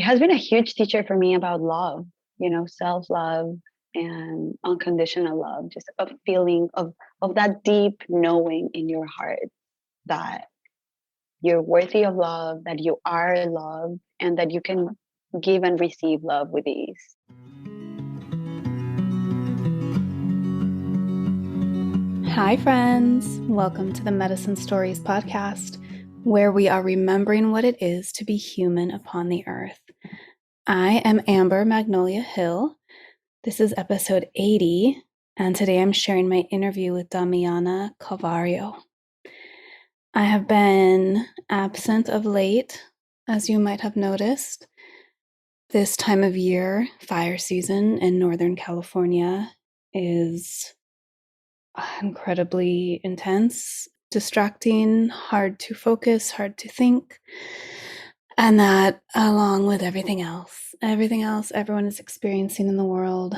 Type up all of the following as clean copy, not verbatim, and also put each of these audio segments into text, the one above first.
it has been a huge teacher for me about love, self-love and unconditional love, just a feeling of that deep knowing in your heart that you're worthy of love, that you are loved, and that you can give and receive love with ease. Hi, friends. Welcome to the Medicine Stories podcast, where we are remembering what it is to be human upon the earth. I am Amber Magnolia Hill. This is episode 80, and today I'm sharing my interview with Damiana Calvario. I have been absent of late, as you might have noticed. This time of year, fire season in Northern California, is incredibly intense, distracting, hard to focus, hard to think. And that, along with everything else everyone is experiencing in the world,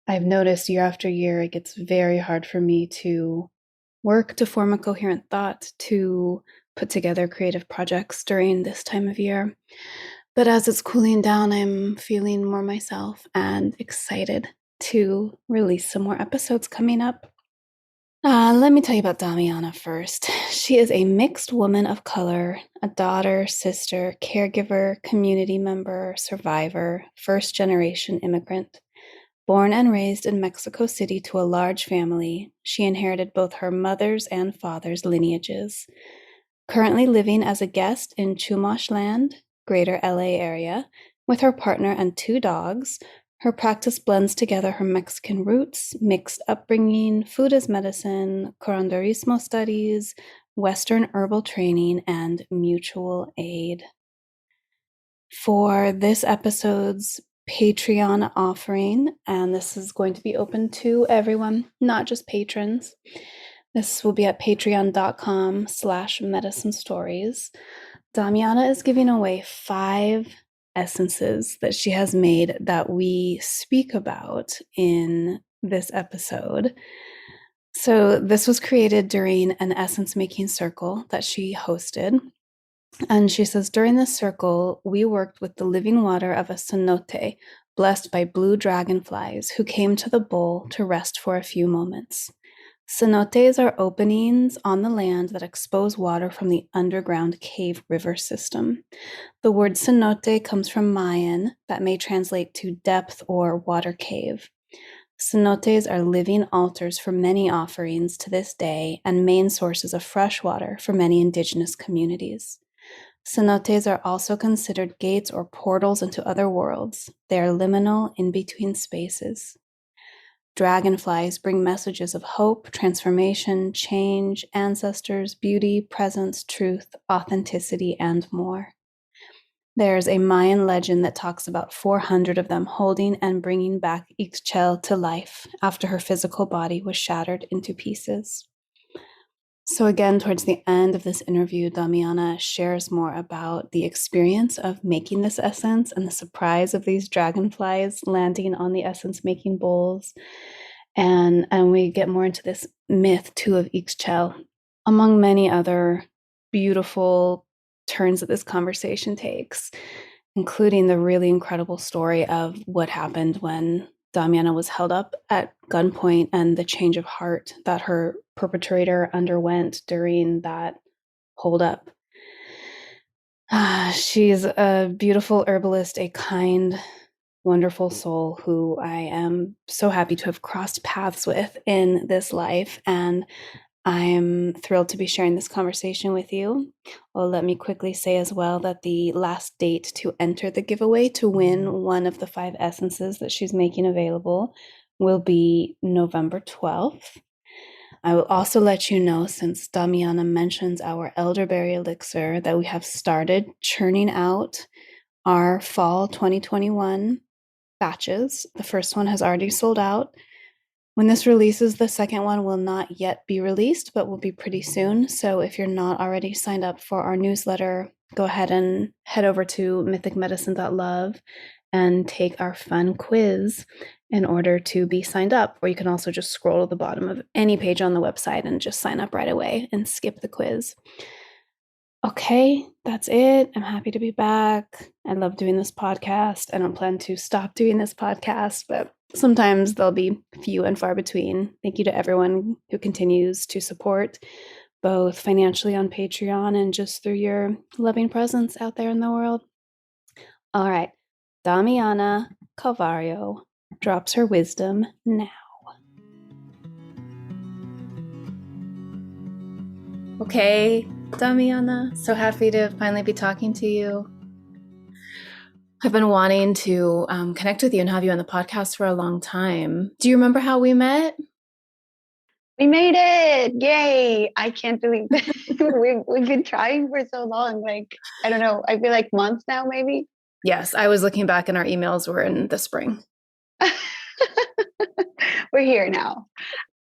I've noticed year after year, it gets very hard for me to work, to form a coherent thought, to put together creative projects during this time of year. But as it's cooling down, I'm feeling more myself and excited to release some more episodes coming up. Let me tell you about Damiana first. She is a mixed woman of color, a daughter, sister, caregiver, community member, survivor, first-generation immigrant. Born and raised in Mexico City to a large family, she inherited both her mother's and father's lineages. Currently living as a guest in Chumash Land, Greater LA area, with her partner and 2 dogs, her practice blends together her Mexican roots, mixed upbringing, food as medicine, curanderismo studies, Western herbal training, and mutual aid. For this episode's Patreon offering, and this is going to be open to everyone, not just patrons. This will be at patreon.com/medicine stories. Damiana is giving away 5 essences that she has made that we speak about in this episode. So this was created during an essence making circle that she hosted. And she says, during this circle, we worked with the living water of a cenote, blessed by blue dragonflies, who came to the bowl to rest for a few moments. Cenotes are openings on the land that expose water from the underground cave river system. The word cenote comes from Mayan, that may translate to depth or water cave. Cenotes are living altars for many offerings to this day and main sources of fresh water for many indigenous communities. Cenotes are also considered gates or portals into other worlds. They are liminal, in between spaces. Dragonflies bring messages of hope, transformation, change, ancestors, beauty, presence, truth, authenticity, and more. There's a Mayan legend that talks about 400 of them holding and bringing back Ixchel to life after her physical body was shattered into pieces. So again, towards the end of this interview, Damiana shares more about the experience of making this essence and the surprise of these dragonflies landing on the essence-making bowls. And we get more into this myth, too, of Ixchel, among many other beautiful turns that this conversation takes, including the really incredible story of what happened when Damiana was held up at gunpoint and the change of heart that her perpetrator underwent during that holdup. She's a beautiful herbalist, a kind, wonderful soul who I am so happy to have crossed paths with in this life, and I'm thrilled to be sharing this conversation with you. Well, let me quickly say as well that the last date to enter the giveaway to win one of the 5 essences that she's making available will be November 12th. I will also let you know, since Damiana mentions our elderberry elixir, that we have started churning out our fall 2021 batches. The first one has already sold out. When this releases, the second one will not yet be released, but will be pretty soon. So if you're not already signed up for our newsletter, go ahead and head over to mythicmedicine.love and take our fun quiz in order to be signed up. Or you can also just scroll to the bottom of any page on the website and just sign up right away and skip the quiz. Okay, that's it. I'm happy to be back. I love doing this podcast. I don't plan to stop doing this podcast, but sometimes they'll be few and far between. Thank you to everyone who continues to support, both financially on Patreon and just through your loving presence out there in the world. All right, Damiana Calvario drops her wisdom now. Okay, Damiana, so happy to finally be talking to you. I've been wanting to connect with you and have you on the podcast for a long time. Do you remember how we met? We made it! Yay! I can't believe that we've been trying for so long. Like, I don't know. I feel like months now, maybe. Yes, I was looking back and our emails were in the spring. We're here now.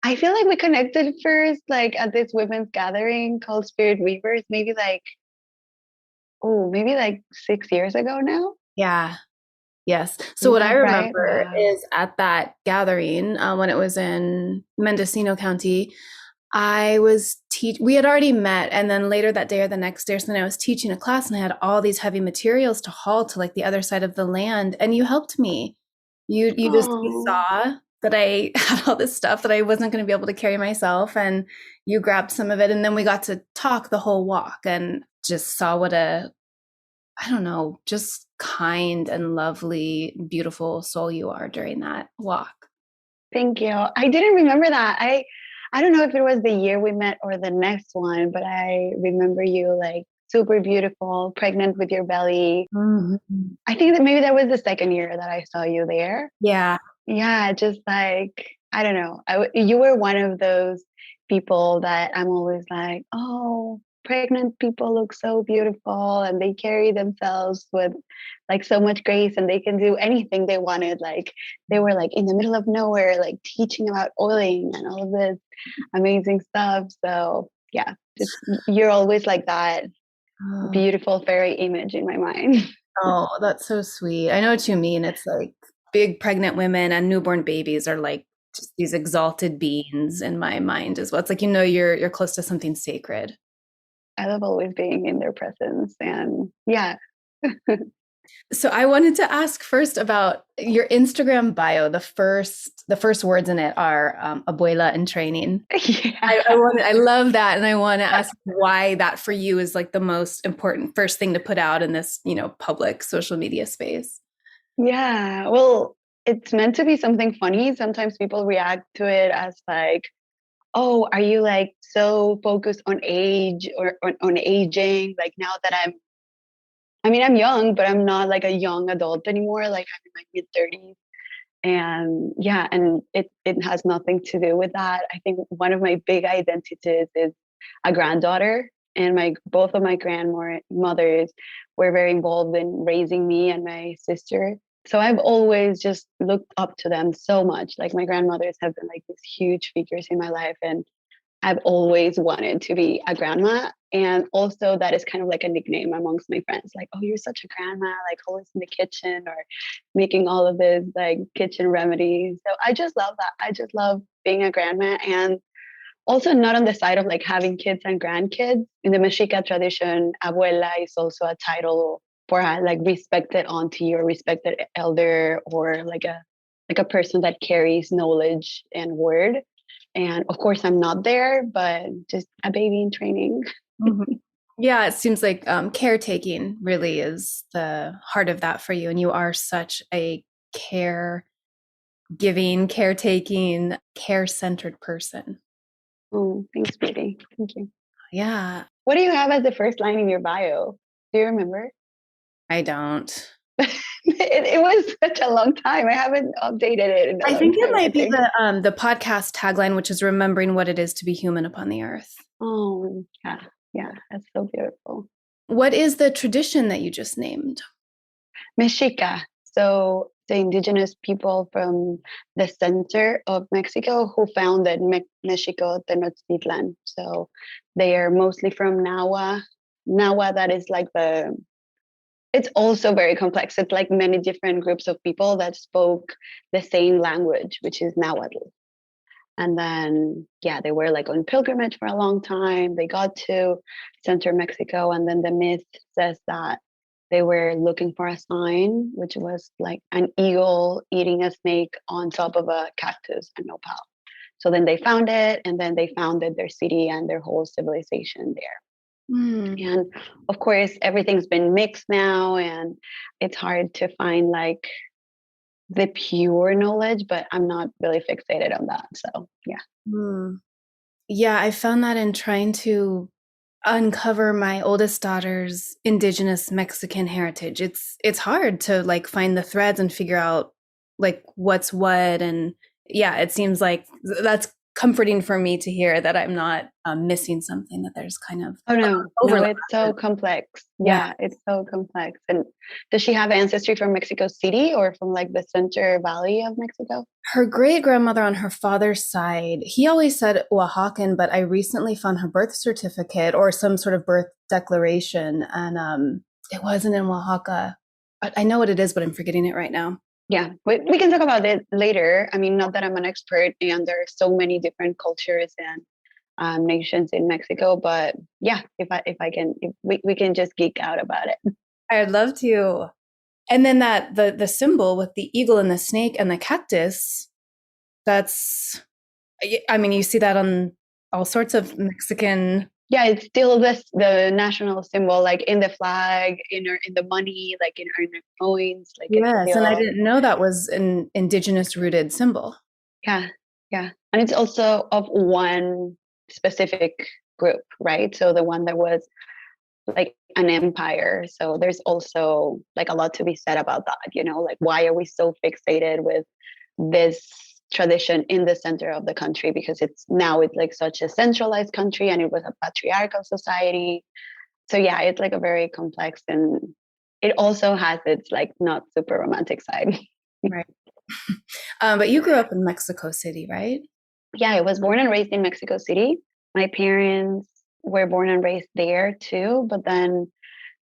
I feel like we connected first, like at this women's gathering called Spirit Weavers, maybe like 6 years ago now. Yeah. Yes. So what I Right? remember Wow. is at that gathering when it was in Mendocino County, we had already met, and then later that day or the next day or something, I was teaching a class and I had all these heavy materials to haul to like the other side of the land, and you helped me. You Oh, saw that I had all this stuff that I wasn't going to be able to carry myself, and you grabbed some of it, and then we got to talk the whole walk and just saw what a, I don't know, just kind and lovely, beautiful soul you are during that walk. thank you. I didn't remember that. I don't know if it was the year we met or the next one, but I remember you like super beautiful, pregnant with your belly. Mhm. I think that maybe that was the second year that I saw you there. Yeah. Yeah, just like, I don't know. You were one of those people that I'm always like, oh, pregnant people look so beautiful and they carry themselves with like so much grace and they can do anything they wanted. Like they were like in the middle of nowhere, like teaching about oiling and all of this amazing stuff. So yeah, just you're always like that Oh, beautiful fairy image in my mind. oh, that's so sweet. I know what you mean. It's like big pregnant women and newborn babies are like just these exalted beings in my mind as well. It's like you're close to something sacred. I love always being in their presence and yeah. So I wanted to ask first about your Instagram bio. The first words in it are abuela in training. Yeah. I love that, and I want to ask why that for you is like the most important first thing to put out in this, public social media space. Yeah. Well, it's meant to be something funny. Sometimes people react to it as like, oh, are you like so focused on age or on aging? Like now that I'm young, but I'm not like a young adult anymore. Like I'm in my mid 30s. And yeah, and it has nothing to do with that. I think one of my big identities is a granddaughter, and my both of my grandmothers were very involved in raising me and my sister. So I've always just looked up to them so much. Like my grandmothers have been like these huge figures in my life, and I've always wanted to be a grandma. And also, that is kind of like a nickname amongst my friends like, oh, you're such a grandma, like always in the kitchen or making all of this like kitchen remedies. So I just love that. I just love being a grandma. And also, not on the side of like having kids and grandkids. In the Mexica tradition, abuela is also a title for a like respected auntie or respected elder or like a person that carries knowledge and word. And of course, I'm not there, but just a baby in training. Mhm. Yeah, it seems like caretaking really is the heart of that for you, and you are such a care giving, caretaking, care centered person. Oh, thanks, baby. Thank you. Yeah, What do you have as the first line in your bio? Do you remember? I don't. It was such a long time. I haven't updated it in a I long think it time, I might be think. the podcast tagline, which is remembering what it is to be human upon the earth. Oh, yeah. Yeah, that's so beautiful. What is the tradition that you just named? Mexica. So the indigenous people from the center of Mexico who founded Mexico Tenochtitlan. So they are mostly from Nahua. Nahua, that is like it's also very complex. It's like many different groups of people that spoke the same language, which is Nahuatl. And then, yeah, they were like on pilgrimage for a long time. They got to center Mexico. And then the myth says that they were looking for a sign, which was like an eagle eating a snake on top of a cactus and nopal. So then they found it, and then they founded their city and their whole civilization there. Mm. And of course, everything's been mixed now, and it's hard to find like the pure knowledge, but I'm not really fixated on that. So, yeah. Mm. Yeah, I found that in trying to uncover my oldest daughter's indigenous Mexican heritage. It's hard to like find the threads and figure out like what's what. And yeah, it seems like that's comforting for me to hear that I'm not missing something, that there's kind of Oh no, no, overlap. it's so complex. Yeah. Yeah, it's so complex. And does she have ancestry from Mexico City or from like the Center Valley of Mexico? Her great grandmother on her father's side, he always said Oaxacan, but I recently found her birth certificate or some sort of birth declaration, and it wasn't in Oaxaca. I know what it is, but I'm forgetting it right now. Yeah, we can talk about it later. I mean, not that I'm an expert, and there are so many different cultures and nations in Mexico, but yeah, if I can, if we can just geek out about it. I'd love to. And then that the symbol with the eagle and the snake and the cactus, that's, I mean, you see that on all sorts of Mexican. Yeah, it's still the national symbol, like in the flag, in the money, like in our coins, like it's Yes, and I still. didn't know that was an indigenous rooted symbol. Yeah, yeah. And it's also of one specific group, right? So the one that was like an empire. So there's also like a lot to be said about that, like why are we so fixated with this tradition in the center of the country? Because it's like such a centralized country, and it was a patriarchal society. So yeah, it's like a very complex, and it also has its like not super romantic side. Right. But you grew up in Mexico City, right? Yeah, I was born and raised in Mexico City. My parents were born and raised there too, but then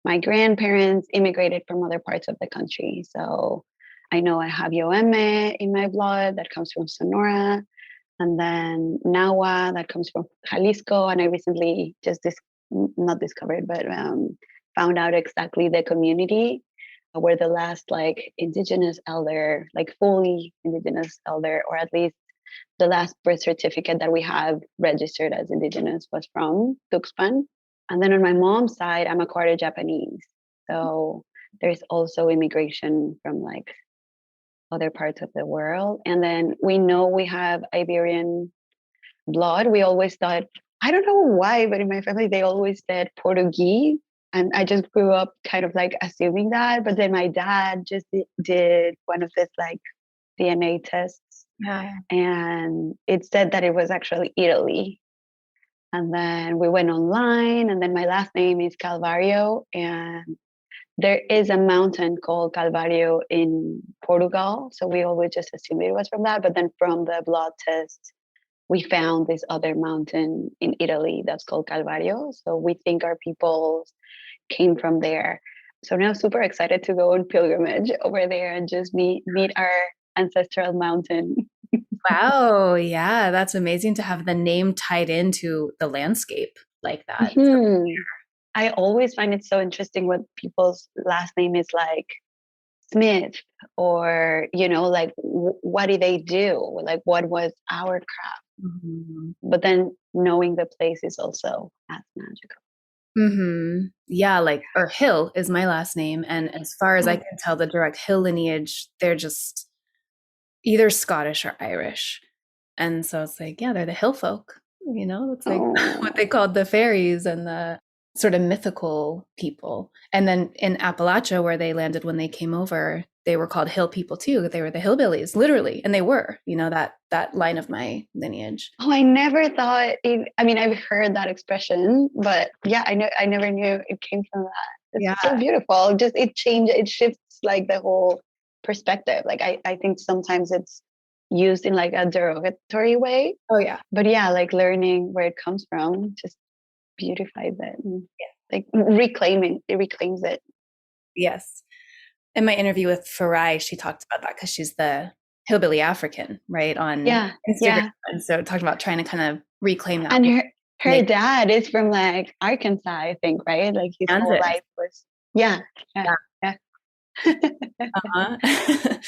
my grandparents immigrated from other parts of the country. So I know I have Yoeme in my blood that comes from Sonora, and then Nahua that comes from Jalisco. And I recently not discovered, but found out exactly the community where the last like indigenous elder, like fully indigenous elder, or at least the last birth certificate that we have registered as indigenous was from Tuxpan. And then on my mom's side, I'm a quarter Japanese. So there's also immigration from like other parts of the world. And then we know we have Iberian blood. We always thought, I don't know why, but in my family, they always said Portuguese. And I just grew up kind of like assuming that. But then my dad just did one of this like DNA tests, Yeah. and it said that it was actually Italy. And then we went online, and then my last name is Calvario, and there is a mountain called Calvario in Portugal. So we always just assumed it was from that. But then from the blood test, we found this other mountain in Italy that's called Calvario. So we think our peoples came from there. So now super excited to go on pilgrimage over there and just meet our ancestral mountain. Wow. Yeah, that's amazing to have the name tied into the landscape like that. Hmm. I always find it so interesting what people's last name is like Smith, or like what did they do? Like what was our craft? Mhm. But then knowing the place is also as magical. Yeah, like, or Hill is my last name. And as far as I Oh, can tell, the direct Hill lineage, they're just either Scottish or Irish. And so it's like, yeah, they're the hill folk, it's like what they oh, called the fairies and the sort of mythical people. And then in Appalachia, where they landed when they came over, they were called hill people too. They were the hillbillies, literally. And they were, that line of my lineage. oh! I never thought. I mean, I've heard that expression, but yeah, I never knew it came from that. It's Yeah. so beautiful. Just it shifts like the whole perspective. Like I think sometimes it's used in like a derogatory way, Oh, yeah. but yeah, like learning where it comes from just beautifies it. And, like reclaiming, it reclaims it. Yes. In my interview with Farai, she talked about that because she's the Hillbilly African, right, on Yeah, Instagram. yeah. And so talking about trying to kind of reclaim that And her native dad is from like Arkansas, I think, right? Like his whole Kansas. life was, yeah, yeah, Yeah. yeah. Uh-huh.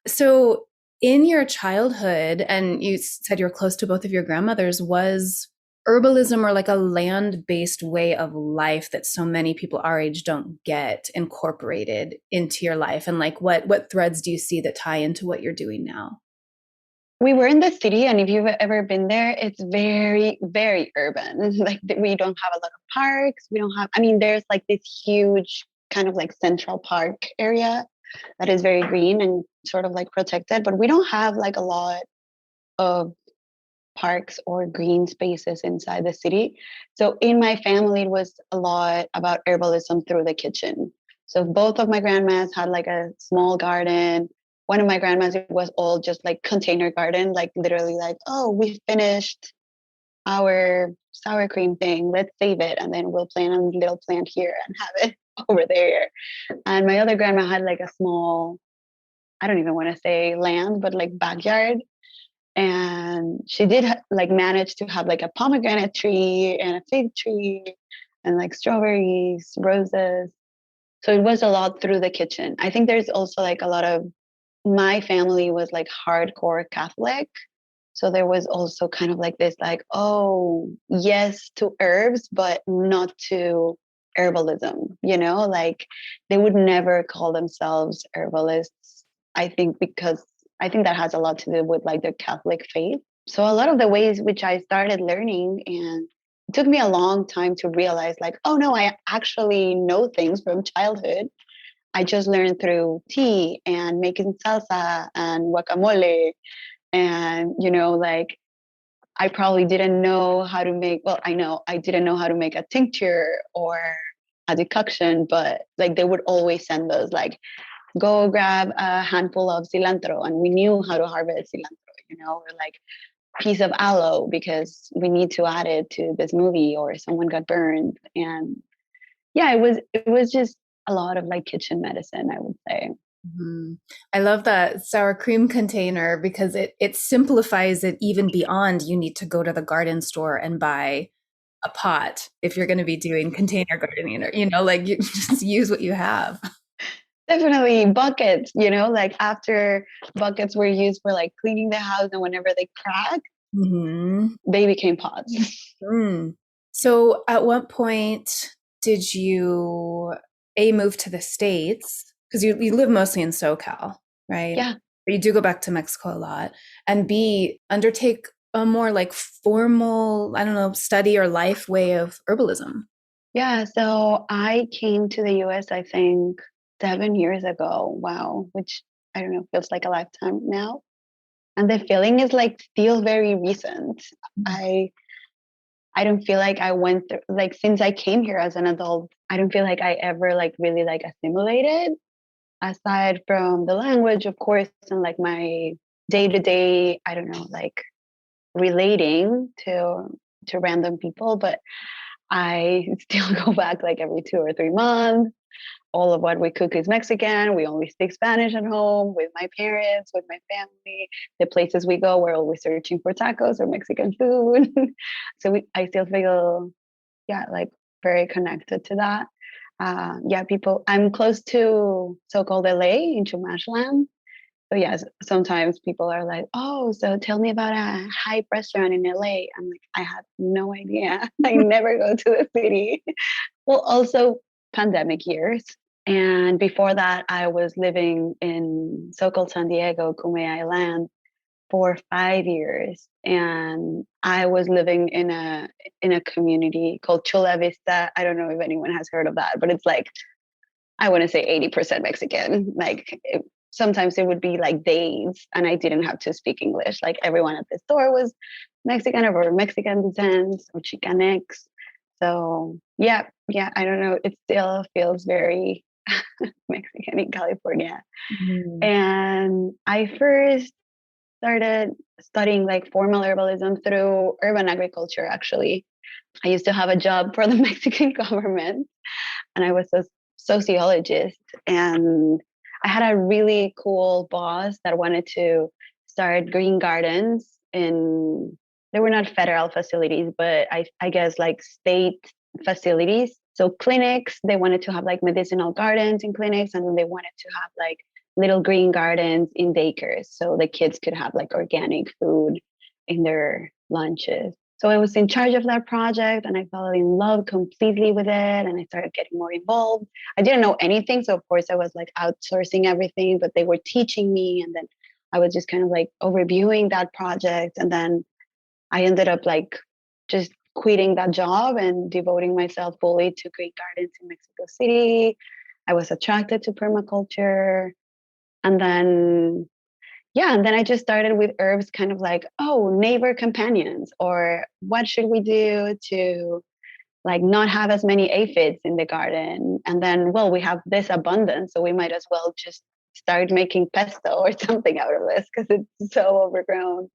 So in your childhood, and you said you're close to both of your grandmothers, was herbalism or like a land-based way of life that so many people our age don't get incorporated into your life? And like what threads do you see that tie into what you're doing now? We were in the city, and if you've ever been there, it's very, very urban. Like we don't have a lot of parks. We don't have, I mean, there's like this huge kind of like central park area that is very green and sort of like protected, but we don't have like a lot of parks or green spaces inside the city. So in my family, it was a lot about herbalism through the kitchen. So both of my grandmas had like a small garden. One of my grandmas, it was all just like container garden, like literally like, oh, we finished our sour cream thing. Let's save it. And then we'll plant a little plant here and have it over there. And my other grandma had like a small, I don't even want to say land, but like backyard, and she did like manage to have like a pomegranate tree and a fig tree and like strawberries, roses. So it was a lot through the kitchen. I think there's also like a lot of, my family was like hardcore Catholic, so there was also kind of like this like, oh yes to herbs but not to herbalism, like they would never call themselves herbalists. I think because I think that has a lot to do with like their Catholic faith. So a lot of the ways which I started learning, and it took me a long time to realize like, oh no, I actually know things from childhood. I just learned through tea and making salsa and guacamole, and like I probably didn't know how to make, well, I know I didn't know how to make a tincture or a decoction, but like they would always send us like, go grab a handful of cilantro, and we knew how to harvest cilantro, or like piece of aloe because we need to add it to this movie or someone got burned. And yeah, it was just a lot of like kitchen medicine, I would say. Mhm. I love that sour cream container because it simplifies it even beyond you need to go to the garden store and buy a pot if you're going to be doing container gardening, or like you just use what you have. Definitely buckets, like after buckets were used for like cleaning the house, and whenever they crack, Hmm. they became pots. Mm. So at what point did you A, move to the States? Because you live mostly in SoCal, right? Yeah. But you do go back to Mexico a lot. And B, undertake a more like formal, I don't know, study or life way of herbalism. Yeah. So I came to the US, I think 7 years ago. Wow. Which I don't know, feels like a lifetime now. And the feeling is like still very recent. I I don't feel like I went through, like, since I came here as an adult, I don't feel like I ever like really like assimilated, aside from the language, of course, and like my day to day, I don't know, like relating to random people. But I still go back like every 2 or 3 months. All of what we cook is Mexican. We only speak Spanish at home with my parents, with my family. The places we go, we're always searching for tacos or Mexican food. So I still feel, yeah, like very connected to that. Yeah, people, I'm close to so-called LA in Chumashland. So yes, sometimes people are like, oh, so tell me about a hype restaurant in LA. I'm like, I have no idea. I never go to the city. Well, also pandemic years. And before that, I was living in so-called San Diego, Kume Island, for 5 years. And I was living in a community called Chula Vista. I don't know if anyone has heard of that, but it's like, I want to say 80% Mexican. Like sometimes it would be like days and I didn't have to speak English. Like everyone at the store was Mexican or Mexican descent or Chicanx. So yeah, I don't know. It still feels very Mexican in California. Mhm. And I first started studying like formal herbalism through urban agriculture, actually. I used to have a job for the Mexican government, and I was a sociologist. And I had a really cool boss that wanted to start green gardens in, they were not federal facilities, but I guess like state facilities. So clinics, they wanted to have like medicinal gardens in clinics, and then they wanted to have like little green gardens in daycares so the kids could have like organic food in their lunches. So I was in charge of that project and I fell in love completely with it and I started getting more involved. I didn't know anything. So of course I was like outsourcing everything, but they were teaching me. And then I was just kind of like overviewing that project. And then I ended up like just quitting that job and devoting myself fully to green gardens in Mexico City. I was attracted to permaculture. And then yeah, and then I just started with herbs, kind of like, oh, neighbor companions, or what should we do to like not have as many aphids in the garden? And then, well, we have this abundance, so we might as well just start making pesto or something out of this because it's so overgrown.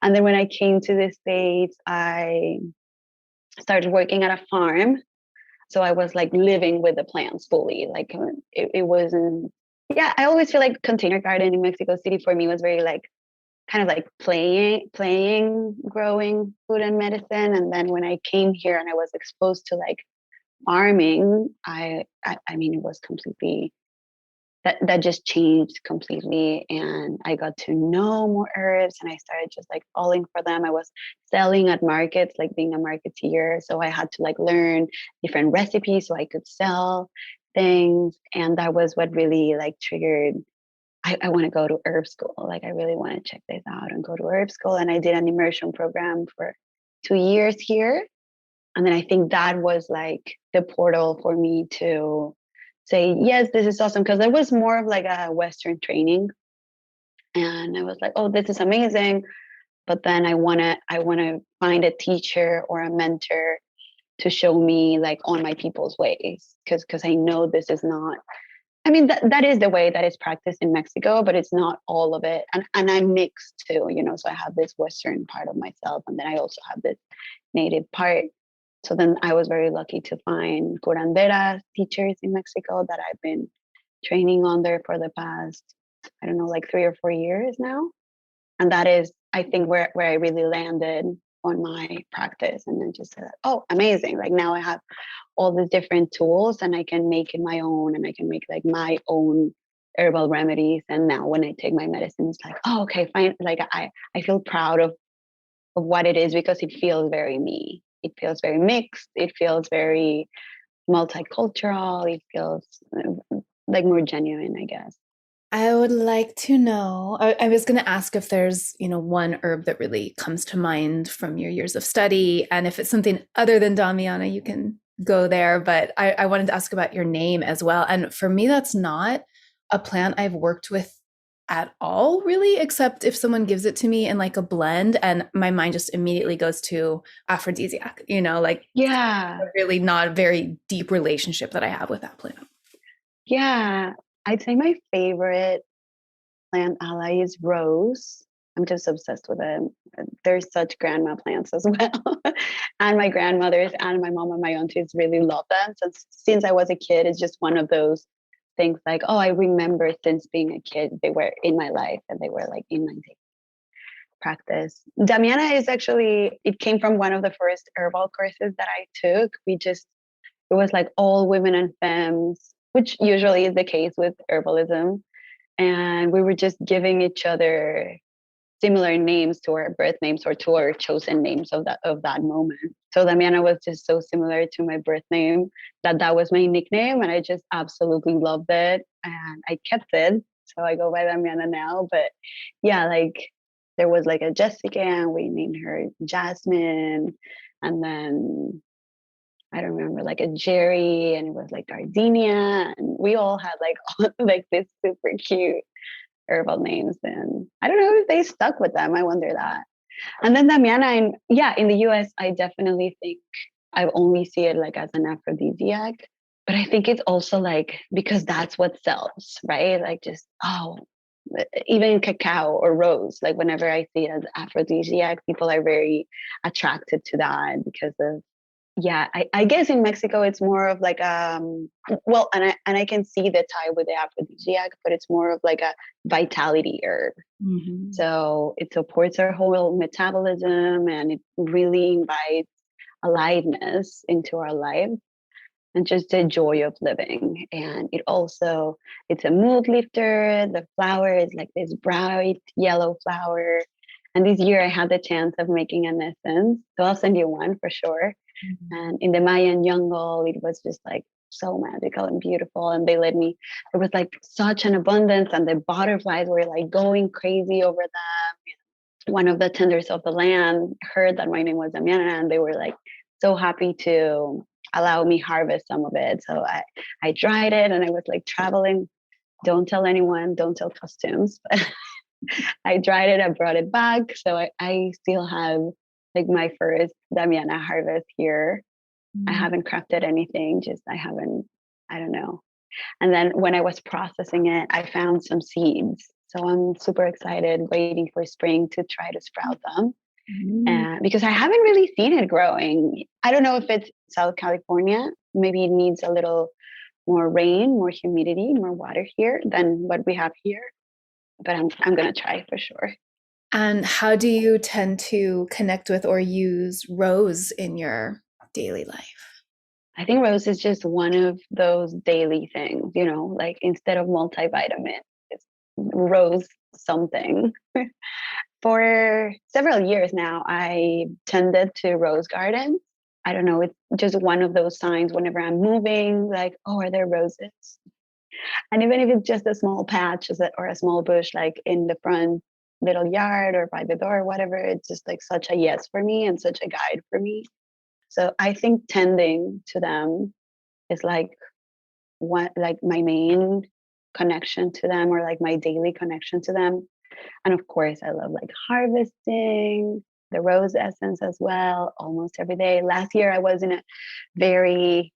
And then when I came to the States, I started working at a farm. So I was like living with the plants fully. Like it wasn't, yeah, I always feel like container garden in Mexico City for me was very like kind of like playing, growing food and medicine. And then when I came here and I was exposed to like farming, I mean, it was completely that just changed completely. And I got to know more herbs and I started just like falling for them. I was selling at markets, like being a marketeer. So I had to like learn different recipes so I could sell things. And that was what really like triggered I want to go to herb school. Like, I really want to check this out and go to herb school. And I did an immersion program for 2 years here. And then I think that was like the portal for me to say, yes, this is awesome. Because it was more of like a Western training. And I was like, oh, this is amazing. But then I want to find a teacher or a mentor to show me like on my people's ways. Because I know this is not, I mean, that is the way that is practiced in Mexico, but it's not all of it. And I'm mixed too, you know, so I have this Western part of myself, and then I also have this native part. So then I was very lucky to find curandera teachers in Mexico that I've been training on there for the past, I don't know, like 3 or 4 years now. And that is, I think, where I really landed on my practice. And then just said, oh, amazing. Like now I have all the different tools and I can make it my own and I can make like my own herbal remedies. And now when I take my medicine, it's like, oh, okay, fine. Like I feel proud of what it is because it feels very me. It feels very mixed. It feels very multicultural. It feels like more genuine, I guess. I would like to know. I was going to ask if there's, one herb that really comes to mind from your years of study, and if it's something other than Damiana, you can go there. But I wanted to ask about your name as well. And for me, that's not a plant I've worked with at all, really, except if someone gives it to me in like a blend, and my mind just immediately goes to aphrodisiac. Like Yeah. really not a very deep relationship that I have with that plant. Yeah. I'd say my favorite plant ally is rose. I'm just obsessed with it. They're such grandma plants as well. And my grandmothers and my mom and my aunties really love them. So since I was a kid, it's just one of those things like, oh, I remember since being a kid, they were in my life and they were like in my daily practice. Damiana is actually, it came from one of the first herbal courses that I took. It was like all women and femmes, which usually is the case with herbalism. And we were just giving each other similar names to our birth names or to our chosen names of that moment. So Damiana was just so similar to my birth name that was my nickname, and I just absolutely loved it, and I kept it. So I go by Damiana now. But yeah, like there was like a Jessica, and we named her Jasmine, and then I don't remember like a Jerry, and it was like Gardenia, and we all had like like this super cute herbal names, and I don't know if they stuck with them. I wonder that. And then Damiana, in the US, I definitely think I only see it like as an aphrodisiac, but I think it's also like because that's what sells, right? Like just even cacao or rose. Like whenever I see it as aphrodisiac, people are very attracted to that because of yeah, I guess in Mexico it's more of like well, and I can see the tie with the aphrodisiac, but it's more of like a vitality herb. Mhm. So it supports our whole metabolism, and it really invites aliveness into our life and just the joy of living. And it's a mood lifter. The flower is like this bright yellow flower. And this year I had the chance of making an essence. So I'll send you one for sure. Mhm. And in the Mayan jungle, it was just like so magical and beautiful. And they let me, there was like such an abundance, and the butterflies were like going crazy over them. One of the tenders of the land heard that my name was Damiana, and they were like so happy to allow me harvest some of it. So I dried it, and I was like traveling. Don't tell anyone, don't tell costumes. I dried it, I brought it back. So I still have like my first Damiana harvest here. I Mhm. haven't crafted anything, just I don't know. And then when I was processing it, I found some seeds. So I'm super excited, waiting for spring to try to sprout them. Mhm. Because I haven't really seen it growing. I don't know if it's South California. Maybe it needs a little more rain, more humidity, more water here than what we have here. But I'm gonna try for sure. And how do you tend to connect with or use rose in your daily life? I think rose is just one of those daily things, like instead of multivitamin, it's rose something. For several years now, I tended to rose gardens. I don't know, it's just one of those signs whenever I'm moving, like, oh, are there roses? And even if it's just a small patch or a small bush, like in the front little yard or by the door or whatever, it's just like such a yes for me and such a guide for me. So I think tending to them is like my main connection to them, or like my daily connection to them. And of course, I love like harvesting the rose essence as well, almost every day. Last year, I was very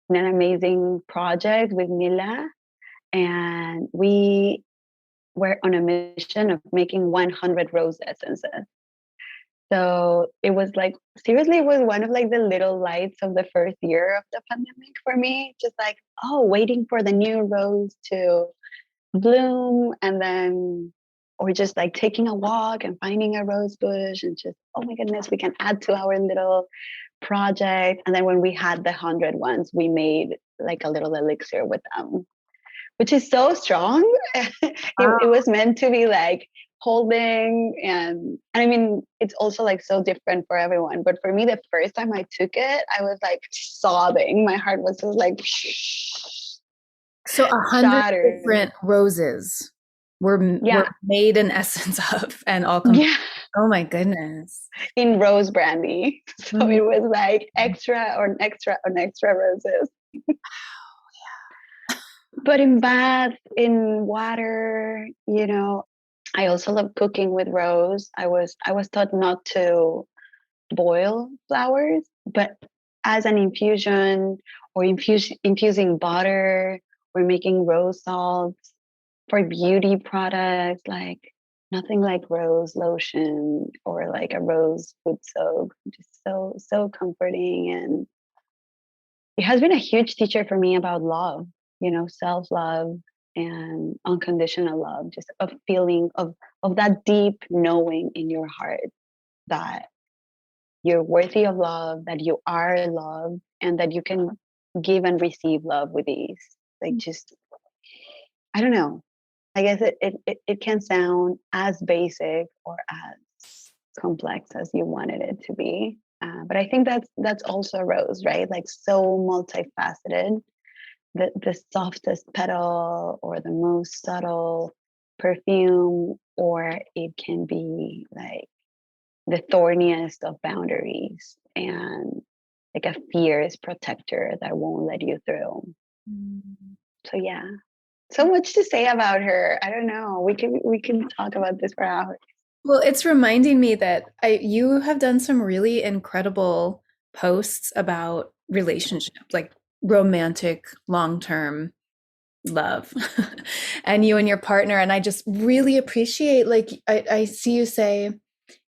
in an amazing project with Mila, and we were on a mission of making 100 rose essences. So it was like, seriously, it was one of like the little lights of the first year of the pandemic for me. Just like, oh, waiting for the new rose to bloom, and then or just like taking a walk and finding a rose bush and just, oh my goodness, we can add to our little project. And then when we had the 100 ones, we made like a little elixir with them, which is so strong. It Wow. was meant to be like holding, and I mean it's also like so different for everyone, but for me the first time I took it, I was like sobbing. My heart was just like So 100 shattered. different roses were Yeah. made in essence of and all come. Yeah. Oh my goodness. In rose brandy. So Mhm. it was like extra on extra on extra roses. But in bath, in water, I also love cooking with rose. I was taught not to boil flowers, but as an infusion, or infusing butter, or making rose salts for beauty products, like nothing like rose lotion or like a rose foot soak. Just so comforting, and it has been a huge teacher for me about love, self-love and unconditional love, just a feeling of that deep knowing in your heart that you're worthy of love, that you are loved, and that you can give and receive love with ease. Like, just, I don't know. I guess it can sound as basic or as complex as you wanted it to be. But I think that's also rose, right? Like so multifaceted. The softest petal, or the most subtle perfume, or it can be like the thorniest of boundaries, and like a fierce protector that won't let you through. Mm. So yeah, so much to say about her. I don't know. We can talk about this for hours. Well, it's reminding me that you have done some really incredible posts about relationships, like romantic, long-term love, and you and your partner. And I just really appreciate, like, I see you say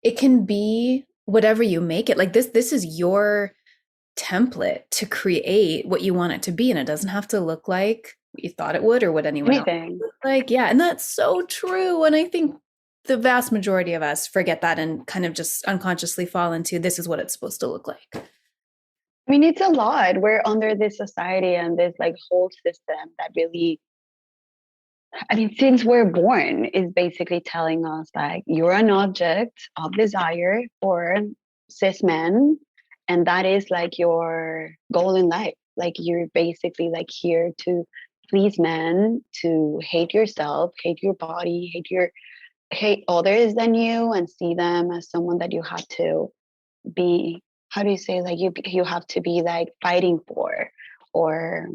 it can be whatever you make it. Like this is your template to create what you want it to be. And it doesn't have to look like what you thought it would or what anyone else Anything. look like. Yeah. And that's so true. And I think the vast majority of us forget that and kind of just unconsciously fall into this is what it's supposed to look like. I mean, it's a lot. We're under this society and this like whole system that really, I mean, since we're born, is basically telling us like you're an object of desire for cis men, and that is like your goal in life. Like you're basically like here to please men, to hate yourself, hate your body, hate others than you, and see them as someone that you have to be. How do you say, like you have to be like fighting for, or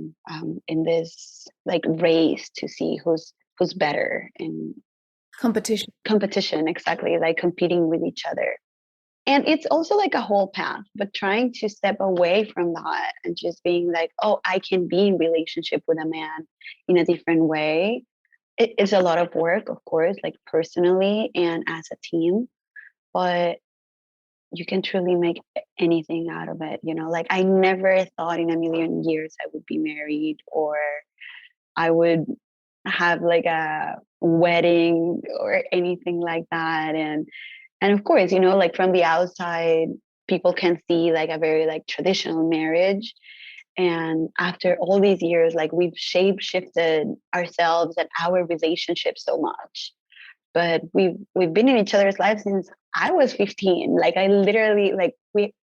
in this like race to see who's better in competition, exactly, like competing with each other. And it's also like a whole path, but trying to step away from that and just being like, oh, I can be in relationship with a man in a different way. It is a lot of work, of course, like personally and as a team, but you can truly make anything out of it. Like I never thought in a million years I would be married, or I would have like a wedding or anything like that. And of course, like from the outside, people can see like a very like traditional marriage. And after all these years, like we've shape shifted ourselves and our relationship so much. But we've been in each other's lives since I was 15. Like I literally, like we,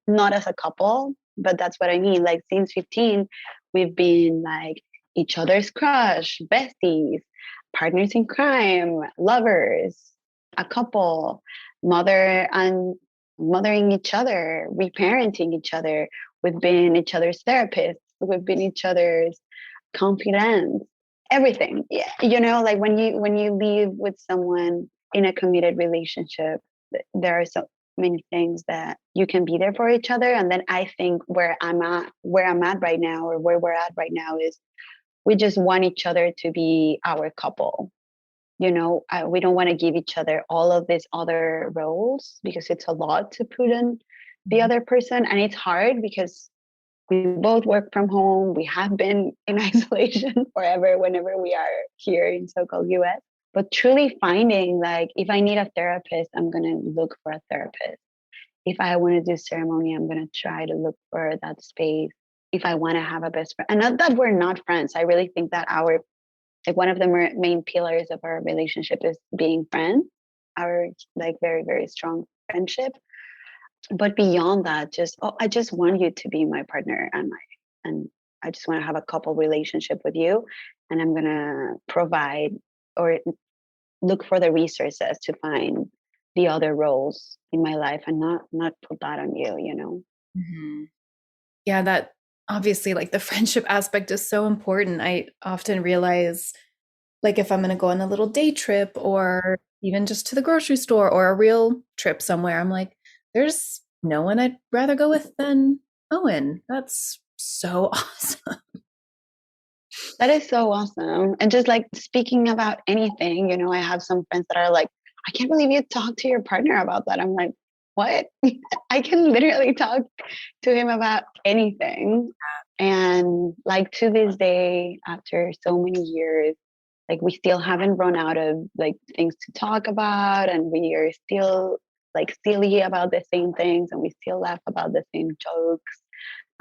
not as a couple, but that's what I mean. Like since 15, we've been like each other's crush, besties, partners in crime, lovers, a couple, mother and mothering each other, reparenting each other. We've been each other's therapists. We've been each other's confidants. Everything. Yeah, like when you live with someone in a committed relationship, there are so many things that you can be there for each other. And then I think where I'm at right now, or where we're at right now, is we just want each other to be our couple. We don't want to give each other all of these other roles, because it's a lot to put on the other person, and it's hard because we both work from home. We have been in isolation forever whenever we are here in so-called US. But truly finding, like, if I need a therapist, I'm going to look for a therapist. If I want to do ceremony, I'm going to try to look for that space. If I want to have a best friend, and not that we're not friends, I really think that like one of the main pillars of our relationship is being friends, our like very, very strong friendship. But beyond that, I just want you to be my partner, and I just want to have a couple relationship with you, and I'm gonna provide or look for the resources to find the other roles in my life, and not put that on you. Mm-hmm. Yeah, that obviously, like the friendship aspect is so important. I often realize, like, if I'm going to go on a little day trip or even just to the grocery store or a real trip somewhere, I'm like, there's no one I'd rather go with than Owen. That's so awesome. That is so awesome. And just like speaking about anything, I have some friends that are like, I can't believe you talk to your partner about that. I'm like, what? I can literally talk to him about anything. And like to this day, after so many years, like we still haven't run out of like things to talk about, and we are still like silly about the same things, and we still laugh about the same jokes.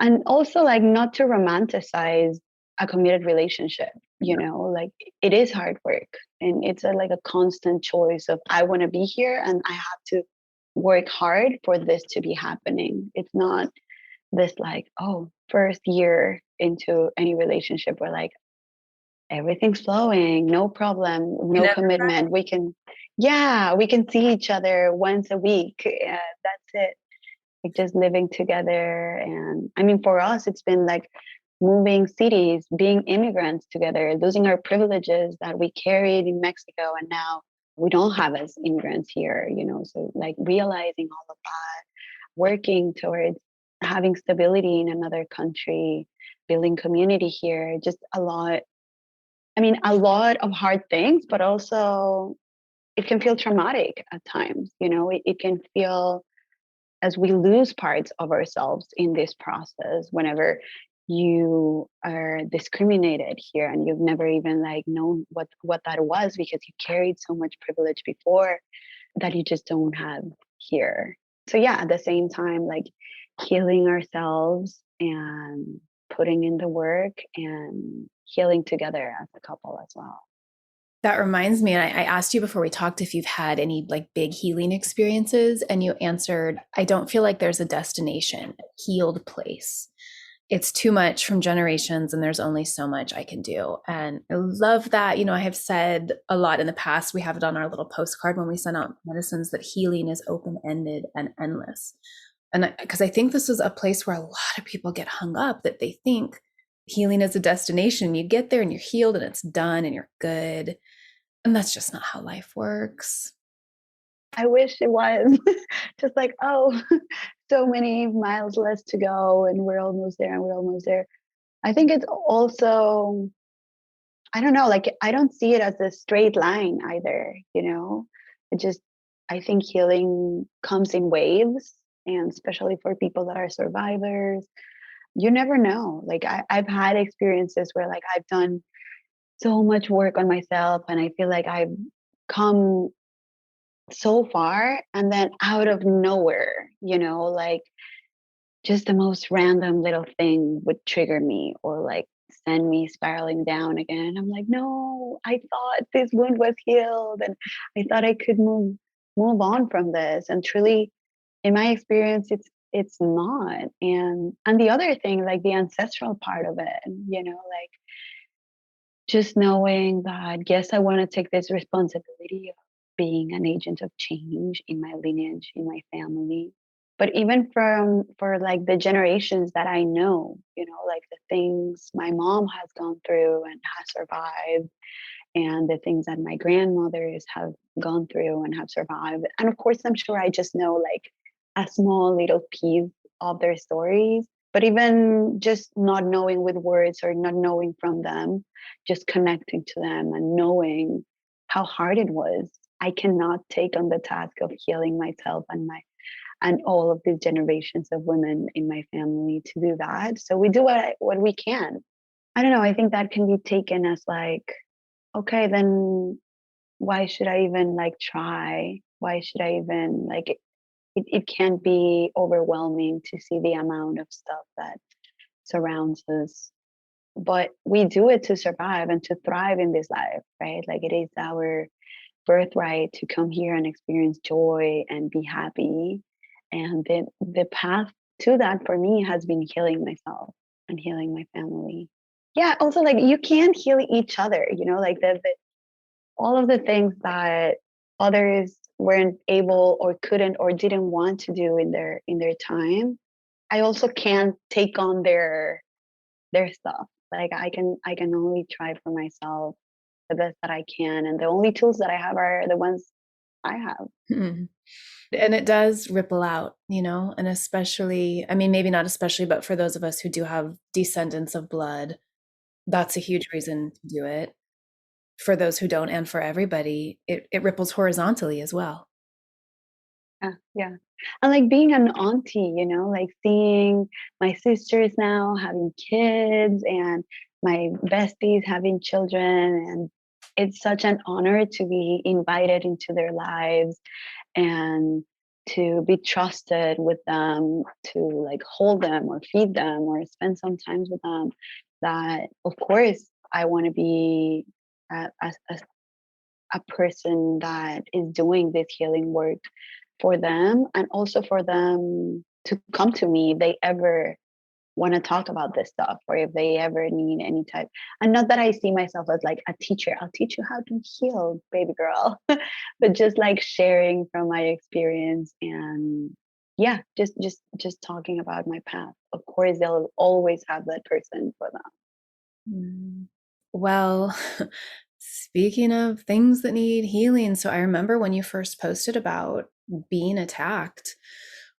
And also like not to romanticize a committed relationship, like it is hard work, and it's like a constant choice of I want to be here and I have to work hard for this to be happening. It's not this like, oh, first year into any relationship where like everything's flowing, no problem, no commitment. We can see each other once a week. That's it. Like just living together. And I mean, for us, it's been like moving cities, being immigrants together, losing our privileges that we carried in Mexico, and now we don't have as immigrants here, so like realizing all of that, working towards having stability in another country, building community here, just a lot. I mean, a lot of hard things, but also it can feel traumatic at times. It can feel as we lose parts of ourselves in this process, whenever you are discriminated here and you've never even like known what that was because you carried so much privilege before that you just don't have here. So yeah, at the same time, like healing ourselves and putting in the work and healing together as a couple as well. That reminds me, and I asked you before we talked if you've had any like big healing experiences, and you answered, I don't feel like there's a destination, a healed place. It's too much from generations, and there's only so much I can do. And I love that. You know, I have said a lot in the past, we have it on our little postcard when we send out medicines, that healing is open-ended and endless. And because I think this is a place where a lot of people get hung up, that they think healing is a destination. You get there and you're healed and it's done and you're good. And that's just not how life works. I wish it was just like, oh, so many miles less to go and we're almost there and we're almost there. I think it's also, I don't know, like I don't see it as a straight line either, you know? It just, I think healing comes in waves, and especially for people that are survivors, you never know. Like I've had experiences where like I've done so much work on myself and I feel like I've come so far, and then out of nowhere, you know, like just the most random little thing would trigger me or like send me spiraling down again. I'm like, no, I thought this wound was healed and I thought I could move on from this. And truly, in my experience, it's not. And the other thing, like the ancestral part of it, you know, like just knowing that yes, I want to take this responsibility of being an agent of change in my lineage, in my family. But even from for like the generations that I know, you know, like the things my mom has gone through and has survived, and the things that my grandmothers have gone through and have survived. And of course, I'm sure I just know like a small little piece of their stories. But even just not knowing with words or not knowing from them, just connecting to them and knowing how hard it was. I cannot take on the task of healing myself and all of these generations of women in my family to do that. So we do what we can. I don't know. I think that can be taken as like, okay, then why should I even like try? Why should I even like it can be overwhelming to see the amount of stuff that surrounds us. But we do it to survive and to thrive in this life, right? Like it is our birthright to come here and experience joy and be happy. And the path to that for me has been healing myself and healing my family. Yeah, also like you can heal each other, you know, like the all of the things that others weren't able or couldn't or didn't want to do in their time, I also can't take on their stuff. Like I can only try for myself the best that I can, and the only tools that I have are the ones I have. Mm-hmm. And it does ripple out, you know, and especially, I mean, maybe not especially, but for those of us who do have descendants of blood, that's a huge reason to do it. For those who don't, and for everybody, it ripples horizontally as well. Yeah, yeah. And like being an auntie, you know, like seeing my sisters now having kids and my besties having children. And it's such an honor to be invited into their lives and to be trusted with them, to like hold them or feed them or spend some time with them. That, of course, I want to be a person that is doing this healing work for them, and also for them to come to me if they ever want to talk about this stuff or if they ever need any type. And not that I see myself as like a teacher, I'll teach you how to heal, baby girl, but just like sharing from my experience. And yeah, just talking about my path. Of course they'll always have that person for them. Mm. Well, speaking of things that need healing, so I remember when you first posted about being attacked,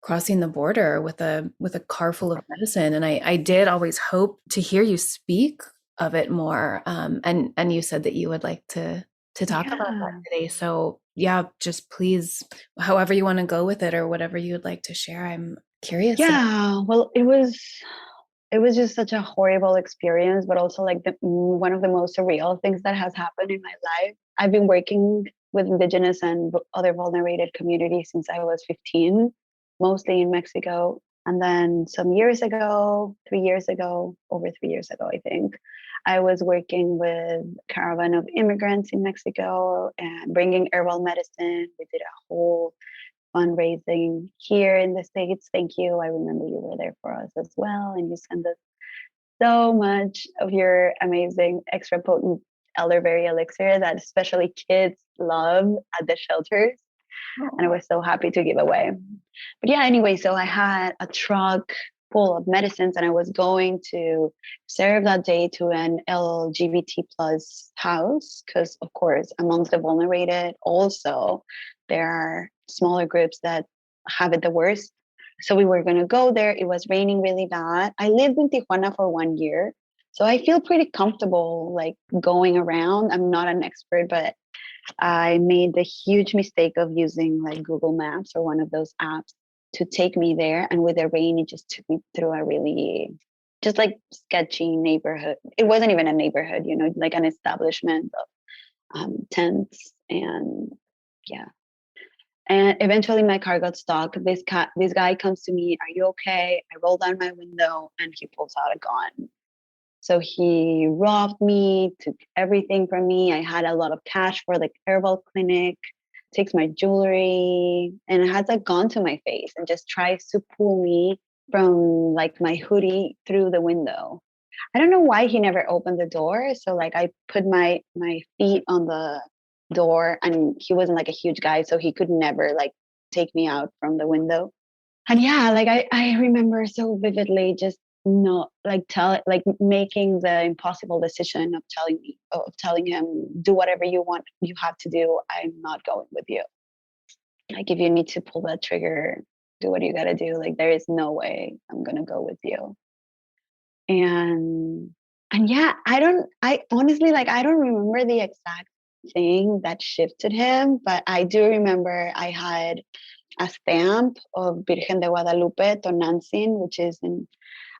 crossing the border with a car full of medicine, and I did always hope to hear you speak of it more. And you said that you would like to to talk about that Yeah. today. So yeah, just please, however you want to go with it or whatever you would like to share. I'm curious. Yeah. Well, it was just such a horrible experience, but also like one of the most surreal things that has happened in my life. I've been working with indigenous and other vulnerable communities since I was 15, mostly in Mexico. And then some years ago, 3 years ago, over 3 years ago, I think, I was working with a caravan of immigrants in Mexico and bringing herbal medicine. We did a whole fundraising here in the States. Thank you. I remember you were there for us as well. And you sent us so much of your amazing extra potent elderberry elixir that especially kids love at the shelters. And I was so happy to give away. But yeah, anyway, so I had a truck full of medicines and I was going to serve that day to an LGBT plus house because, of course, amongst the vulnerable, also there are smaller groups that have it the worst. So we were going to go there. It was raining really bad. I lived in Tijuana for 1 year. So I feel pretty comfortable like going around. I'm not an expert, but I made the huge mistake of using like Google Maps or one of those apps to take me there. And with the rain, it just took me through a really just like sketchy neighborhood. It wasn't even a neighborhood, like an establishment of tents and yeah. And eventually my car got stuck. This guy comes to me, "Are you okay?" I roll down my window and he pulls out a gun. So he robbed me, took everything from me. I had a lot of cash for the herbal clinic, takes my jewelry, and has a gun to my face and just tries to pull me from like my hoodie through the window. I don't know why he never opened the door. So like I put my feet on the door and he wasn't like a huge guy, so he could never like take me out from the window. And yeah, like I remember so vividly just not like making the impossible decision of telling him, "Do whatever you want, you have to do. I'm not going with you. Like if you need to pull that trigger, do what you gotta do. Like there is no way I'm gonna go with you." And yeah, I honestly like I don't remember the exact thing that shifted him, but I do remember I had a stamp of Virgen de Guadalupe, Tonantzin, which is in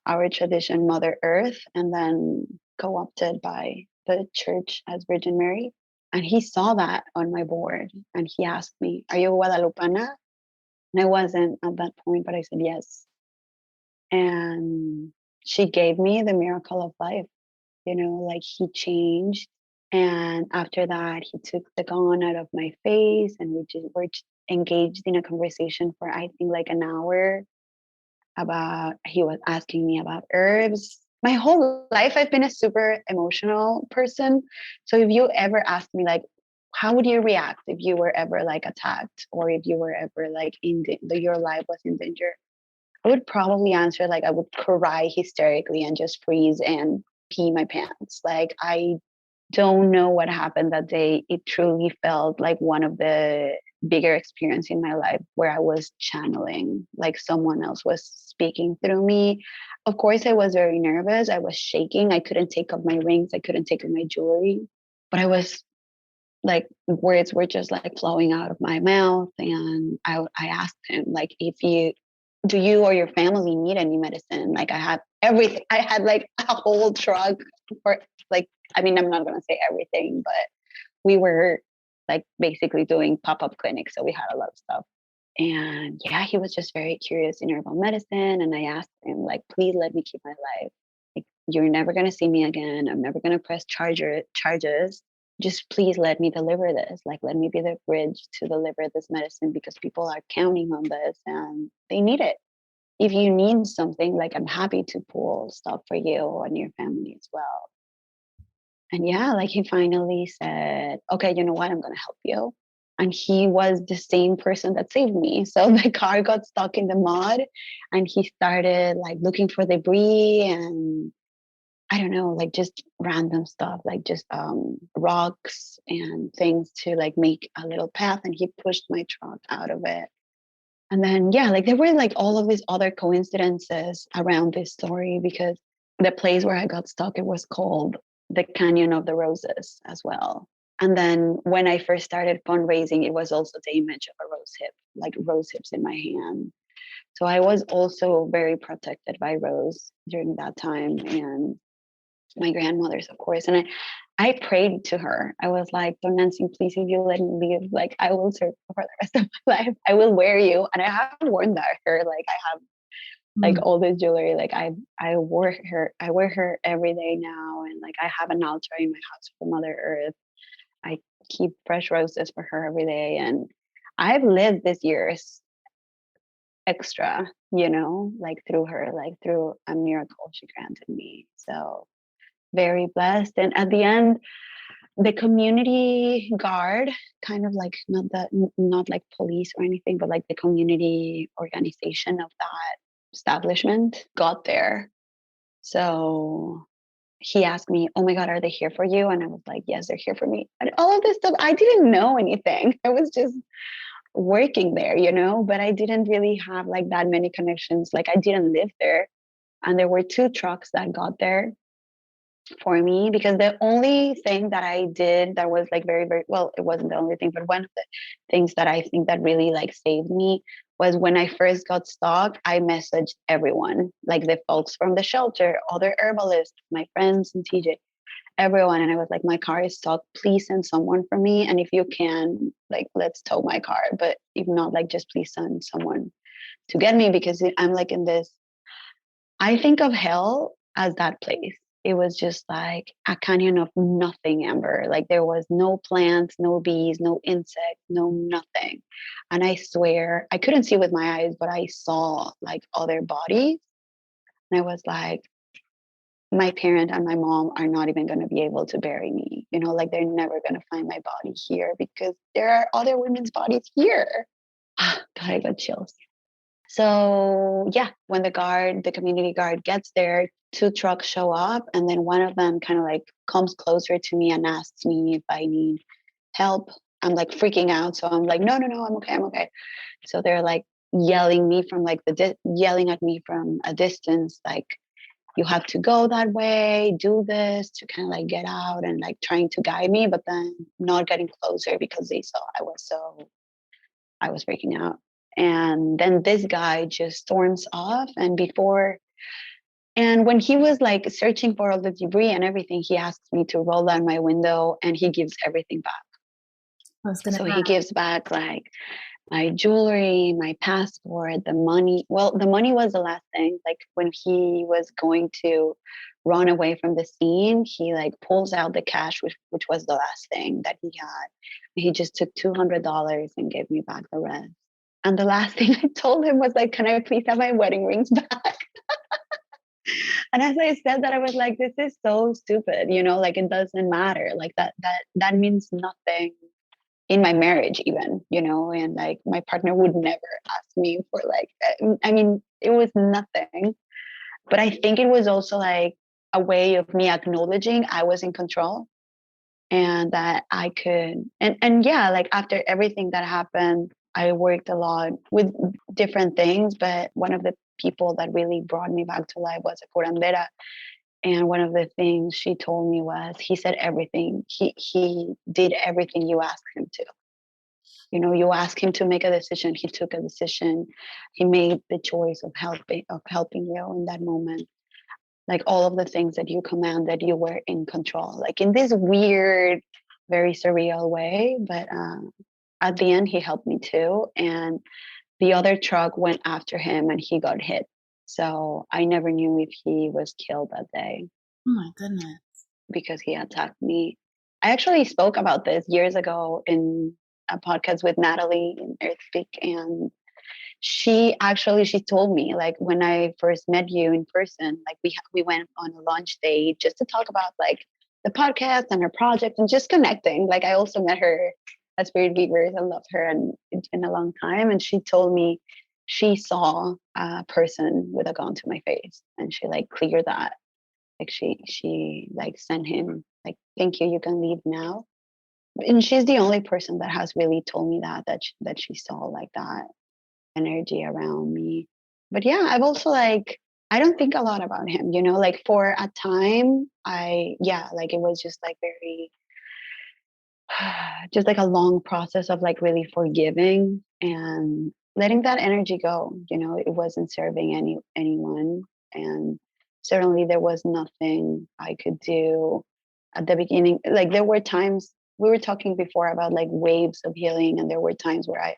our tradition Mother Earth, and then co-opted by the church as Virgin Mary. And he saw that on my board and he asked me, "Are you Guadalupana?" And I wasn't at that point, but I said yes. And she gave me the miracle of life, like he changed. And after that, he took the gun out of my face and we were engaged in a conversation for, I think, like an hour he was asking me about herbs. My whole life, I've been a super emotional person. So if you ever asked me, like, how would you react if you were ever like attacked or if you were ever like your life was in danger? I would probably answer like I would cry hysterically and just freeze and pee my pants. Like I don't know what happened that day. It truly felt like one of the bigger experience in my life where I was channeling, like someone else was speaking through me. Of course, I was very nervous. I was shaking. I couldn't take off my rings. I couldn't take off my jewelry. But I was like, words were just like flowing out of my mouth. And I asked him, like, do you or your family need any medicine? Like I had everything. I had like a whole truck for like, I mean, I'm not going to say everything, but we were like basically doing pop-up clinics. So we had a lot of stuff. And yeah, he was just very curious in herbal medicine. And I asked him, like, please let me keep my life. Like, you're never going to see me again. I'm never going to press charges. Just please let me deliver this. Like, let me be the bridge to deliver this medicine because people are counting on this and they need it. If you need something, like, I'm happy to pull stuff for you and your family as well. And yeah, like he finally said, "Okay, you know what? I'm going to help you." And he was the same person that saved me. So the car got stuck in the mud and he started like looking for debris and I don't know, like just random stuff, like just rocks and things to like make a little path. And he pushed my truck out of it. And then, yeah, like there were like all of these other coincidences around this story because the place where I got stuck, it was called the Canyon of the Roses as well. And then when I first started fundraising, it was also the image of a rose hip, like rose hips in my hand. So I was also very protected by Rose during that time, and my grandmothers, of course. And I prayed to her. I was like, Don Nancy, please, if you let me live, like I will serve you for the rest of my life. I will wear you. And I have worn that hair. Like I have like all this jewelry. Like I wear her every day now. And like I have an altar in my house for Mother Earth. I keep fresh roses for her every day. And I've lived this year's extra, like through her, like through a miracle she granted me. So very blessed. And at the end, the community guard, kind of like not like police or anything, but like the community organization of that establishment got there. So he asked me, oh my God, are they here for you? And I was like, yes, they're here for me. And all of this stuff, I didn't know anything. I was just working there, but I didn't really have like that many connections. Like I didn't live there. And there were 2 trucks that got there for me, because the only thing that I did that was like very, very well, it wasn't the only thing, but one of the things that I think that really like saved me was when I first got stuck, I messaged everyone, like the folks from the shelter, other herbalists, my friends and TJ, everyone. And I was like, my car is stuck. Please send someone for me. And if you can, like, let's tow my car. But if not, like, just please send someone to get me, because I'm like in this, I think of hell as that place. It was just like a canyon of nothing, Amber. Like there was no plants, no bees, no insects, no nothing. And I swear I couldn't see with my eyes, but I saw like other bodies. And I was like, my parent and my mom are not even going to be able to bury me. Like they're never going to find my body here because there are other women's bodies here. God, I got chills. So yeah, when the community guard gets there, 2 trucks show up, and then one of them kind of like comes closer to me and asks me if I need help. I'm like freaking out. So I'm like, no, I'm okay. I'm okay. So they're like yelling at me from a distance, like, you have to go that way, do this to kind of like get out, and like trying to guide me, but then not getting closer because they saw I was freaking out. And then this guy just storms off. And when he was like searching for all the debris and everything, he asks me to roll down my window, and he gives everything back. So he gives back like my jewelry, my passport, the money. Well, the money was the last thing. Like when he was going to run away from the scene, he like pulls out the cash, which was the last thing that he had. He just took $200 and gave me back the rest. And the last thing I told him was like, can I please have my wedding rings back? And as I said that, I was like, this is so stupid, like it doesn't matter. Like that means nothing in my marriage even, and like my partner would never ask me for like, I mean, it was nothing. But I think it was also like a way of me acknowledging I was in control, and that I could, and yeah, like after everything that happened, I worked a lot with different things, but one of the people that really brought me back to life was a curandera. And one of the things she told me was, he said everything. He did everything you asked him to. You ask him to make a decision. He took a decision. He made the choice of helping you in that moment. Like all of the things that you commanded, you were in control. Like in this weird, very surreal way. But at the end, he helped me too. And the other truck went after him, and he got hit. So I never knew if he was killed that day. Oh my goodness. Because he attacked me. I actually spoke about this years ago in a podcast with Natalie in Earthspeak, and she told me, like, when I first met you in person, like we went on a lunch date just to talk about like the podcast and her project and just connecting. Like I also met her at Spirit Weavers. I love her and in a long time, and she told me she saw a person with a gun to my face, and she like cleared that. Like she like sent him like, thank you, you can leave now. And she's the only person that has really told me that she saw like that energy around me. But yeah, I've also like, I don't think a lot about him, like for a time like it was just like very just like a long process of like really forgiving and letting that energy go. It wasn't serving anyone, and certainly there was nothing I could do at the beginning. Like there were times, we were talking before about like waves of healing, and there were times where I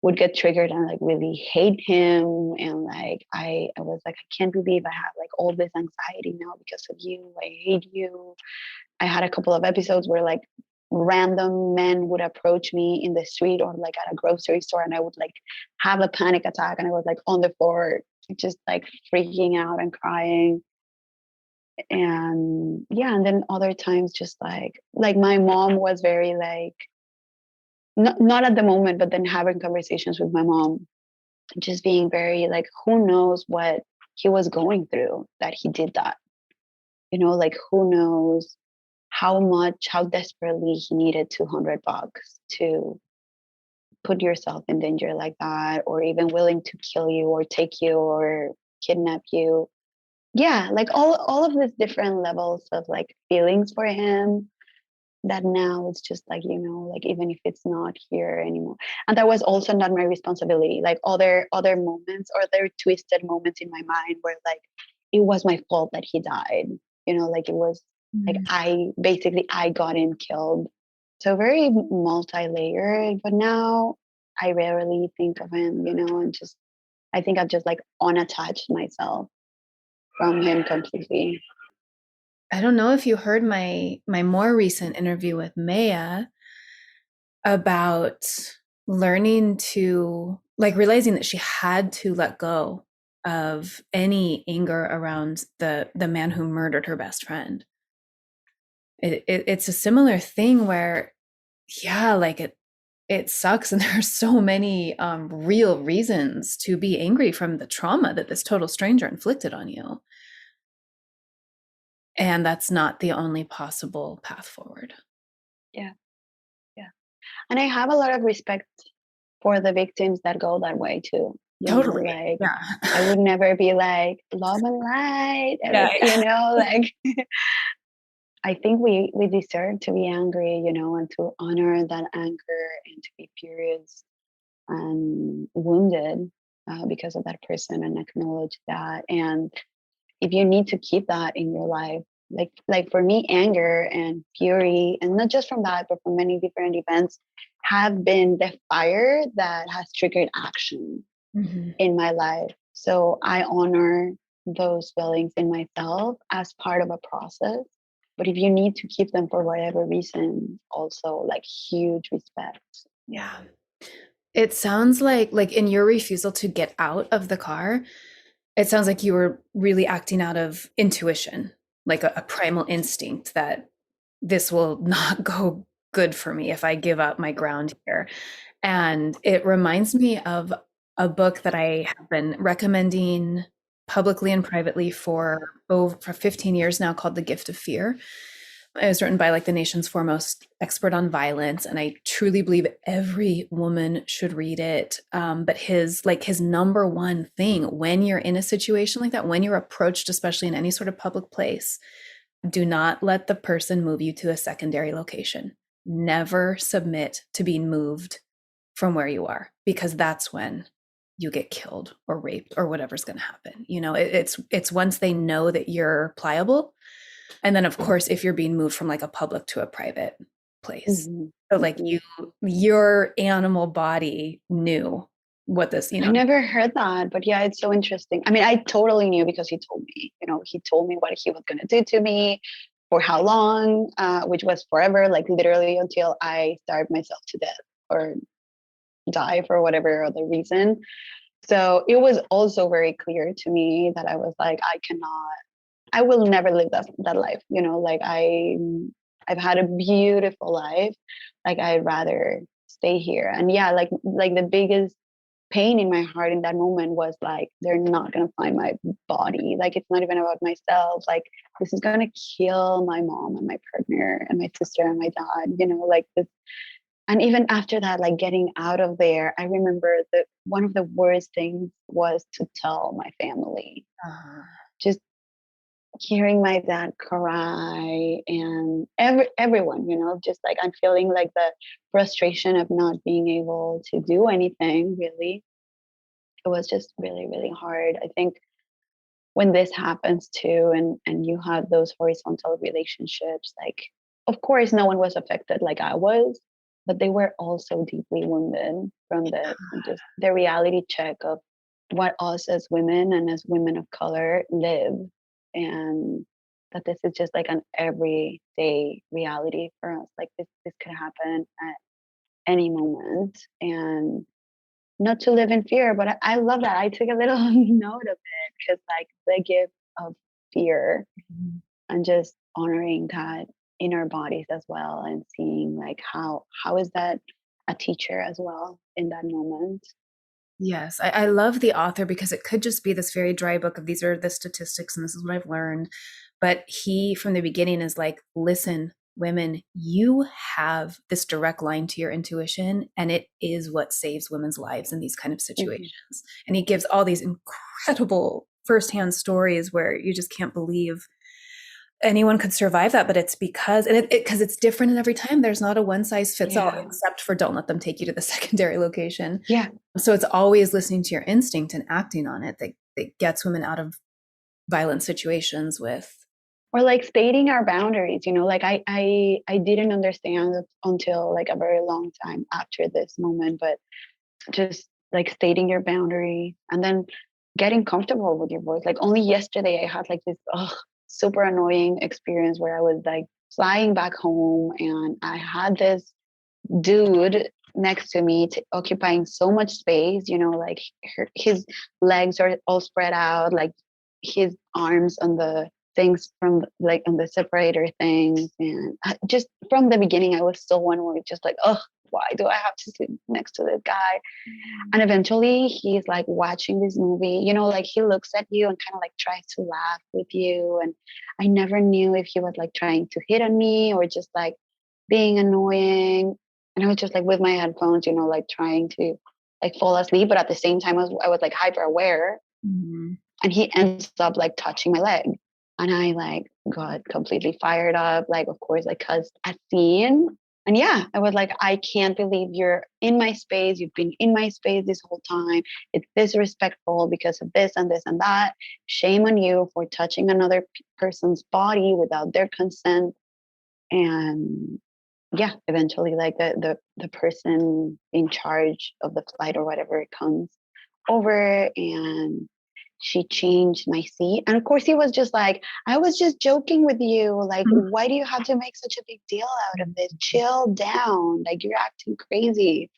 would get triggered and like really hate him, and like I was like, I can't believe I have like all this anxiety now because of you. I hate you. I had a couple of episodes where like random men would approach me in the street or like at a grocery store, and I would like have a panic attack, and I was like on the floor just like freaking out and crying. And yeah, and then other times just like my mom was very like, not at the moment, but then having conversations with my mom, just being very like, who knows what he was going through that he did that. Like who knows how desperately he needed $200 to put yourself in danger like that, or even willing to kill you or take you or kidnap you. Yeah, like all of these different levels of like feelings for him, that now it's just like, like even if it's not here anymore. And that was also not my responsibility. Like other moments, or other twisted moments in my mind where like it was my fault that he died. Like it was like I got him killed. So very multi-layered, but now I rarely think of him, and just I think I've just like unattached myself from him completely. I don't know if you heard my more recent interview with Maya about learning to like realizing that she had to let go of any anger around the man who murdered her best friend. It's a similar thing where, yeah, like it sucks, and there are so many real reasons to be angry from the trauma that this total stranger inflicted on you. And that's not the only possible path forward. Yeah. Yeah. And I have a lot of respect for the victims that go that way too. Totally. Like Yeah. I would never be like love and light, Yeah. like I think we deserve to be angry, and to honor that anger, and to be furious and wounded because of that person, and acknowledge that. And if you need to keep that in your life, like for me, anger and fury, and not just from that, but from many different events, have been the fire that has triggered action in my life. So I honor those feelings in myself as part of a process. But if you need to keep them for whatever reason, also like huge respect. Yeah. It sounds like in your refusal to get out of the car, it sounds like you were really acting out of intuition, like a primal instinct that this will not go good for me if I give up my ground here. And it reminds me of a book that I have been recommending publicly and privately for 15 years now, called The Gift of Fear. It was written by like the nation's foremost expert on violence, and I truly believe every woman should read it. But his number one thing when you're in a situation like that, when you're approached, especially in any sort of public place, do not let the person move you to a secondary location. Never submit to being moved from where you are, because that's when you get killed or raped or whatever's going to happen. It's once they know that you're pliable. And then of course, if you're being moved from like a public to a private place. So like your animal body knew what this, I never heard that, but yeah, it's so interesting. I mean, I totally knew because he told me, he told me what he was going to do to me, for how long, which was forever, like literally until I starved myself to death or die for whatever other reason. So it was also very clear to me that I was like, I will never live that life, like I've had a beautiful life. Like I'd rather stay here. And yeah, like the biggest pain in my heart in that moment was like, they're not going to find my body. Like it's not even about myself. Like this is going to kill my mom and my partner and my sister and my dad, like this. And even after that, like getting out of there, I remember that one of the worst things was to tell my family. Just hearing my dad cry and everyone, just like I'm feeling like the frustration of not being able to do anything really. It was just really, really hard. I think when this happens too, and you have those horizontal relationships, like of course no one was affected like I was, but they were also deeply wounded from this, and just the reality check of what us as women and as women of color live, and that this is just like an everyday reality for us. Like this could happen at any moment, and not to live in fear. But I love that I took a little note of it, because like the gift of fear, and just honoring that in our bodies as well, and seeing like how is that a teacher as well in that moment. Yes, I love the author because it could just be this very dry book of these are the statistics and this is what I've learned. But he, from the beginning, is like, listen, women, you have this direct line to your intuition, and it is what saves women's lives in these kind of situations. And he gives all these incredible firsthand stories where you just can't believe anyone could survive that, but it's because because it's different in every time. There's not a one size fits all, except for don't let them take you to the secondary location. Yeah. So it's always listening to your instinct and acting on it that gets women out of violent situations with. Or like stating our boundaries, like I didn't understand until like a very long time after this moment, but just like stating your boundary, and then getting comfortable with your voice. Like only yesterday I had like this super annoying experience where I was like flying back home, and I had this dude next to me occupying so much space, like his legs are all spread out, like his arms on the things from like on the separator things. And just from the beginning I was still one where just like, oh, why do I have to sleep next to this guy? And eventually he's like watching this movie, like he looks at you and kind of like tries to laugh with you. And I never knew if he was like trying to hit on me or just like being annoying. And I was just like with my headphones, like trying to like fall asleep, but at the same time I was like hyper aware. And he ends up like touching my leg, and I like got completely fired up, like of course like cussed at scene. And yeah, I was like, I can't believe you're in my space. You've been in my space this whole time. It's disrespectful because of this and this and that. Shame on you for touching another person's body without their consent. And yeah, eventually like the person in charge of the flight or whatever comes over, and she changed my seat. And of course he was just like, I was just joking with you, like why do you have to make such a big deal out of this? Chill down, like you're acting crazy.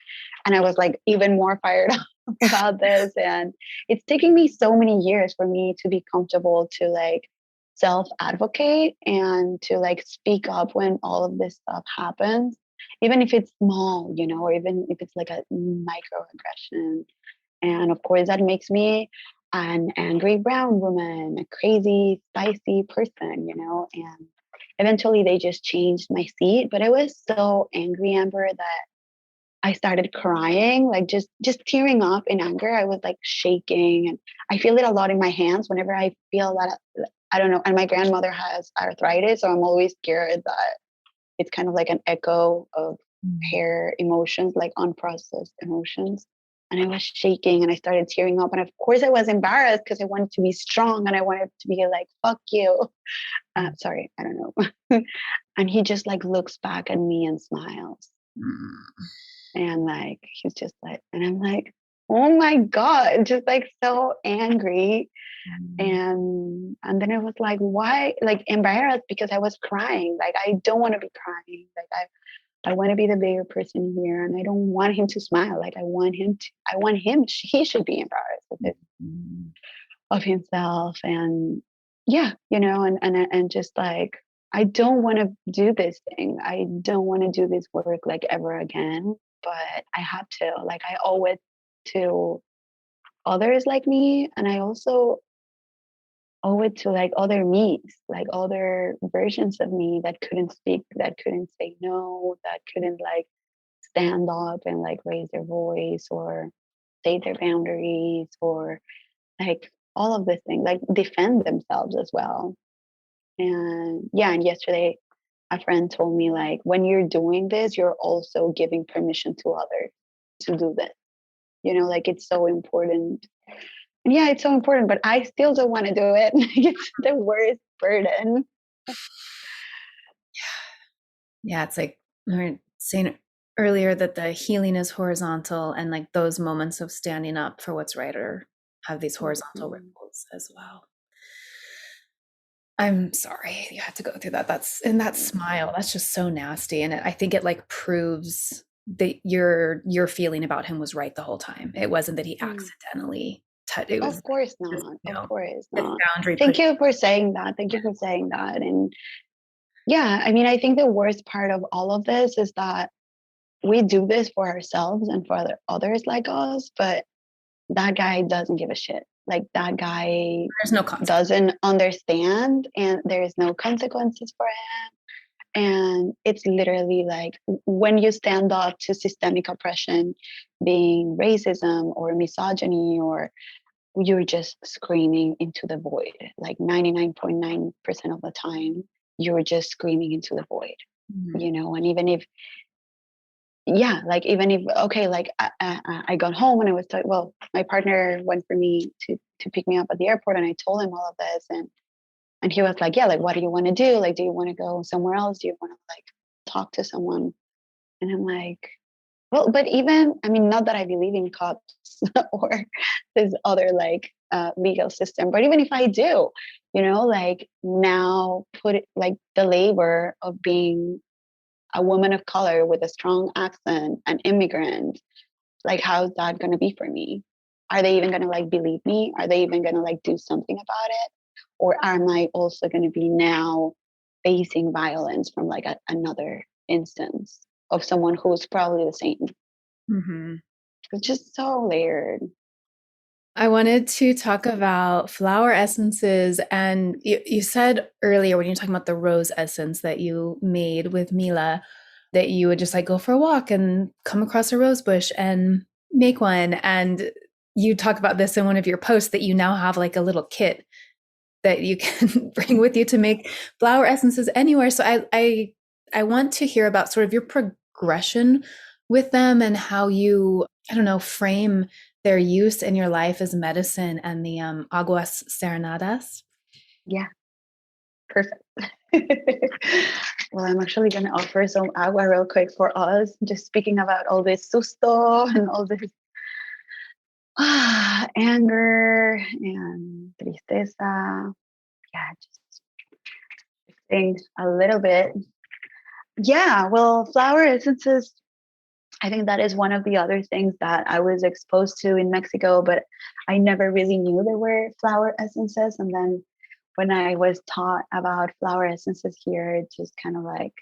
And I was like even more fired up about this. And it's taking me so many years for me to be comfortable to like self advocate and to like speak up when all of this stuff happens, even if it's small, or even if it's like a microaggression. And of course that makes me an angry brown woman, a crazy spicy person, and eventually they just changed my seat. But I was so angry, Amber, that I started crying, like just tearing up in anger. I was like shaking, and I feel it a lot in my hands whenever I feel that. I don't know. And my grandmother has arthritis, so I'm always scared that it's kind of like an echo of her emotions, like unprocessed emotions. And I was shaking and I started tearing up. And of course I was embarrassed because I wanted to be strong and I wanted to be like, fuck you. Sorry, I don't know. And he just like looks back at me and smiles. And like, he's just like, and I'm like, oh my God, just like so angry. And then I was like, why? Like embarrassed because I was crying. Like, I don't want to be crying. Like I want to be the bigger person here, and I don't want him to smile. Like I want him, he should be embarrassed of himself. And yeah, and just like, I don't want to do this thing. I don't want to do this work like ever again, but I have to. Like I owe it to others like me, and I also owe it to like other me's, like other versions of me that couldn't speak, that couldn't say no, that couldn't like stand up and like raise their voice or state their boundaries or like all of this thing, like defend themselves as well. And yeah, and yesterday a friend told me like, when you're doing this, you're also giving permission to others to do this. Like it's so important. And yeah, it's so important, but I still don't want to do it. It's the worst burden. Yeah, it's like we were saying earlier that the healing is horizontal, and like those moments of standing up for what's right or have these horizontal ripples as well. I'm sorry you had to go through that. That smile, that's just so nasty. And I think it like proves that your feeling about him was right the whole time. It wasn't that he accidentally touched. It was Of course just, not. Of course this not. boundary Thank you for saying that. Thank you for saying that. And yeah, I mean, I think the worst part of all of this is that we do this for ourselves and for others like us, but that guy doesn't give a shit. Like that guy There's no consequence. doesn't understand, and there's no consequences for him. And it's literally like when you stand up to systemic oppression, being racism or misogyny, or you're just screaming into the void. Like 99.9% of the time, you're just screaming into the void. And even if okay, like I got home and I was well, my partner went for me to pick me up at the airport, and I told him all of this, and he was like, yeah, like what do you want to do? Like, do you want to go somewhere else? Do you want to like talk to someone? And I'm like, well, but even, I mean, not that I believe in cops or this other like legal system, but even if I do, like now put it like the labor of being a woman of color with a strong accent, an immigrant, like how's that going to be for me? Are they even going to like believe me? Are they even going to like do something about it? Or am I also going to be now facing violence from like another instance of someone who's probably the same? It's just so layered. I wanted to talk about flower essences. And you said earlier when you were talking about the rose essence that you made with Mila, that you would just like go for a walk and come across a rose bush and make one. And you talk about this in one of your posts, that you now have like a little kit that you can bring with you to make flower essences anywhere. So I want to hear about sort of your progression with them and how you, I don't know, frame their use in your life as medicine, and the Aguas Serenadas. Yeah, perfect. Well, I'm actually going to offer some agua real quick for us, just speaking about all this susto and all this anger and tristeza. Yeah, just think a little bit. Yeah, well, flower essences, I think that is one of the other things that I was exposed to in Mexico, but I never really knew there were flower essences. And then when I was taught about flower essences here, it just kind of like,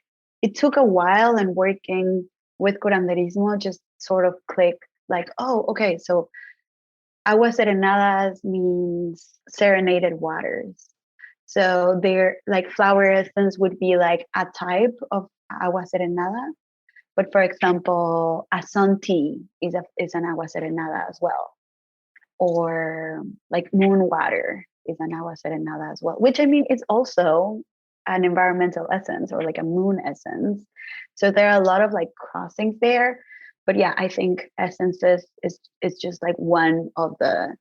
it took a while, and working with curanderismo just sort of clicked like, oh, okay, so Aguas Serenadas means serenaded waters. So they're like flower essence would be like a type of agua serenada. But for example, a sun tea is an agua serenada as well. Or like moon water is an agua serenada as well, which I mean, it's also an environmental essence or like a moon essence. So there are a lot of like crossings there. But yeah, I think essences is just like one of the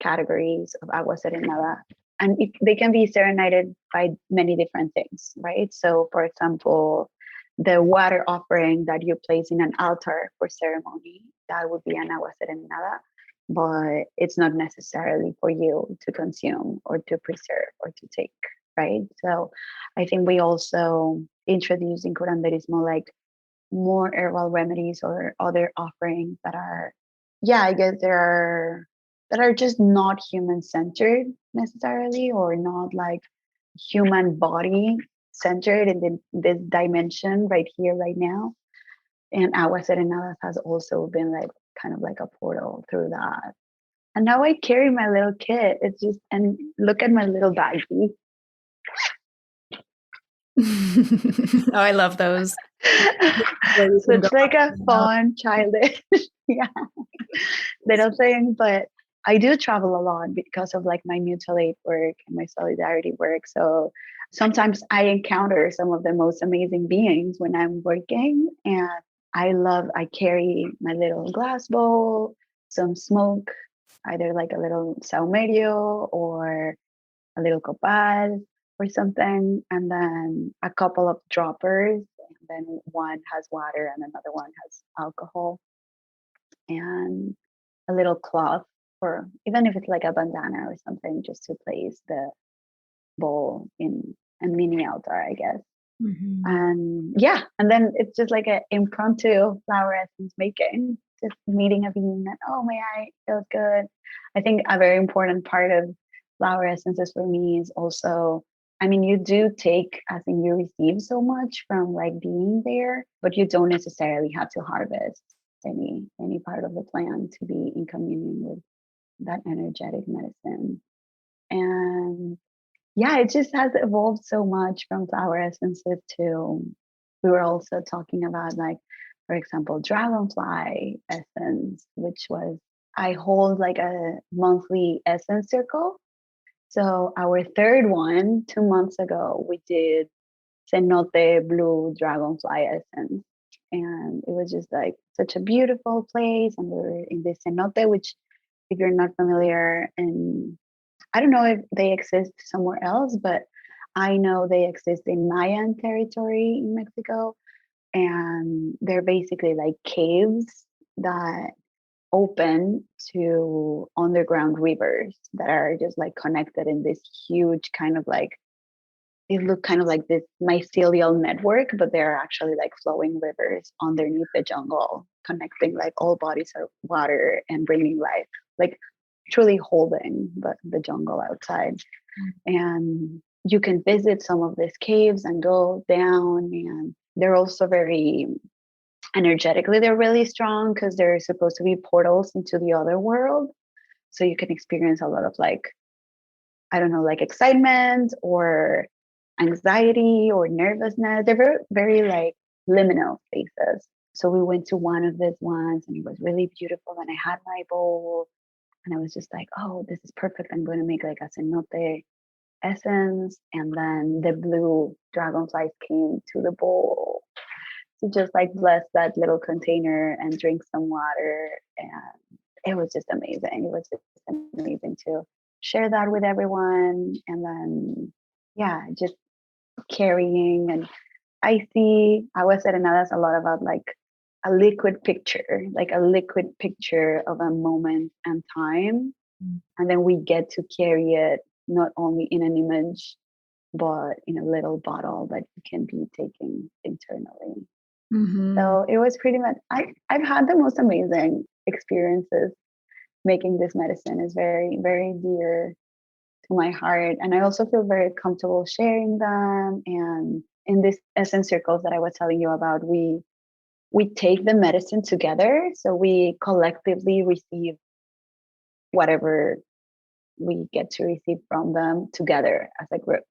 categories of agua serenada. And they can be serenaded by many different things, right? So for example, the water offering that you place in an altar for ceremony, that would be an agua serenada, but it's not necessarily for you to consume or to preserve or to take, right? So I think we also introduce in curanderismo like more herbal remedies or other offerings that are, yeah, I guess there are that are just not human centered necessarily, or not like human body centered in this dimension right here, right now. And Aguas Serenadas has also been like kind of like a portal through that. And now I carry my little kit. It's just, and look at my little baggie. Oh, I love those. So it's like a fun, childish, yeah, little thing. But I do travel a lot because of like my mutual aid work and my solidarity work. So sometimes I encounter some of the most amazing beings when I'm working, and I carry my little glass bowl, some smoke, either like a little saumerio or a little copal or something, and then a couple of droppers, and then one has water and another one has alcohol, and a little cloth, or even if it's like a bandana or something, just to place the bowl in a mini altar, I guess. Mhm. And yeah, and then it's just like an impromptu flower essence making, just meeting a being that, oh, may I, feels good. I think a very important part of flower essences for me is also, I mean, you do take, as in you receive so much from like being there, but you don't necessarily have to harvest any part of the plant to be in communion with that energetic medicine. And yeah, it just has evolved so much from flower essences to, we were also talking about, like, for example, dragonfly essence, which was, I hold like a monthly essence circle. So our third one, 2 months ago, we did cenote blue dragonfly essence. And it was just like such a beautiful place. And we were in the cenote, which, if you're not familiar, and I don't know if they exist somewhere else, but I know they exist in Mayan territory in Mexico. And they're basically like caves that open to underground rivers that are just like connected in this huge kind of like, they look kind of like this mycelial network, but they're actually like flowing rivers underneath the jungle, connecting like all bodies of water and bringing life, like truly holding the jungle outside. And you can visit some of these caves and go down, and they're also very energetically, they're really strong because they're supposed to be portals into the other world. So you can experience a lot of like, I don't know, like excitement or anxiety or nervousness. They're very, very like liminal spaces. So we went to one of these ones and it was really beautiful. And I had my bowl and I was just like, oh, this is perfect. I'm going to make like a cenote essence. And then the blue dragonflies came to the bowl to just like bless that little container and drink some water. And it was just amazing. It was just amazing to share that with everyone. And then, yeah, just carrying. And I see Aguas Serenadas a lot about like a liquid picture, like a liquid picture of a moment and time. And then we get to carry it not only in an image, but in a little bottle that you can be taking internally. Mhm. So it was pretty much, I've had the most amazing experiences making this medicine. Is very, very dear to my heart. And I also feel very comfortable sharing them. And in these essence circles that I was telling you about, we take the medicine together. So we collectively receive whatever we get to receive from them together as a group.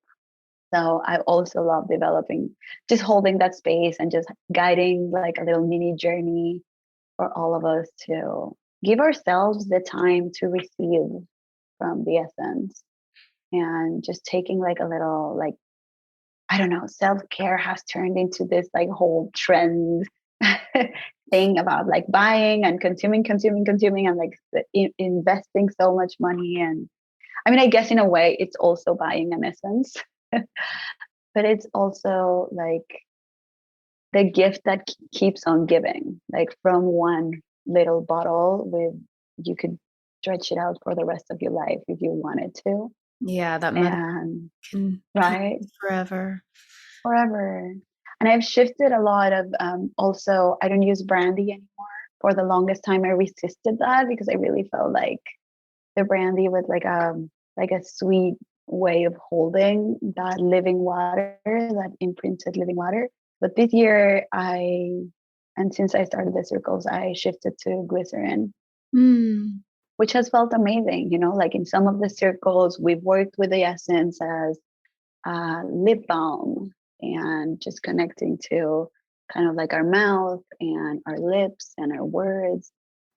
So I also love developing, just holding that space and just guiding like a little mini journey for all of us to give ourselves the time to receive from the essence, and just taking like a little, like, I don't know, self-care has turned into this like whole trend thing about like buying and consuming and like investing so much money. And I mean, I guess in a way it's also buying an essence, but it's also like the gift that keeps on giving, like from one little bottle with, you could stretch it out for the rest of your life if you wanted to. Yeah, that mother And can right, forever. forever. And I've shifted a lot of, also, I don't use brandy anymore. For the longest time I resisted that because I really felt like the brandy was like a sweet way of holding that living water, that imprinted living water. But this year and since I started the circles, I shifted to glycerin, Mm. which has felt amazing. You know, like in some of the circles, we've worked with the essence as lip balm and just connecting to kind of like our mouth and our lips and our words.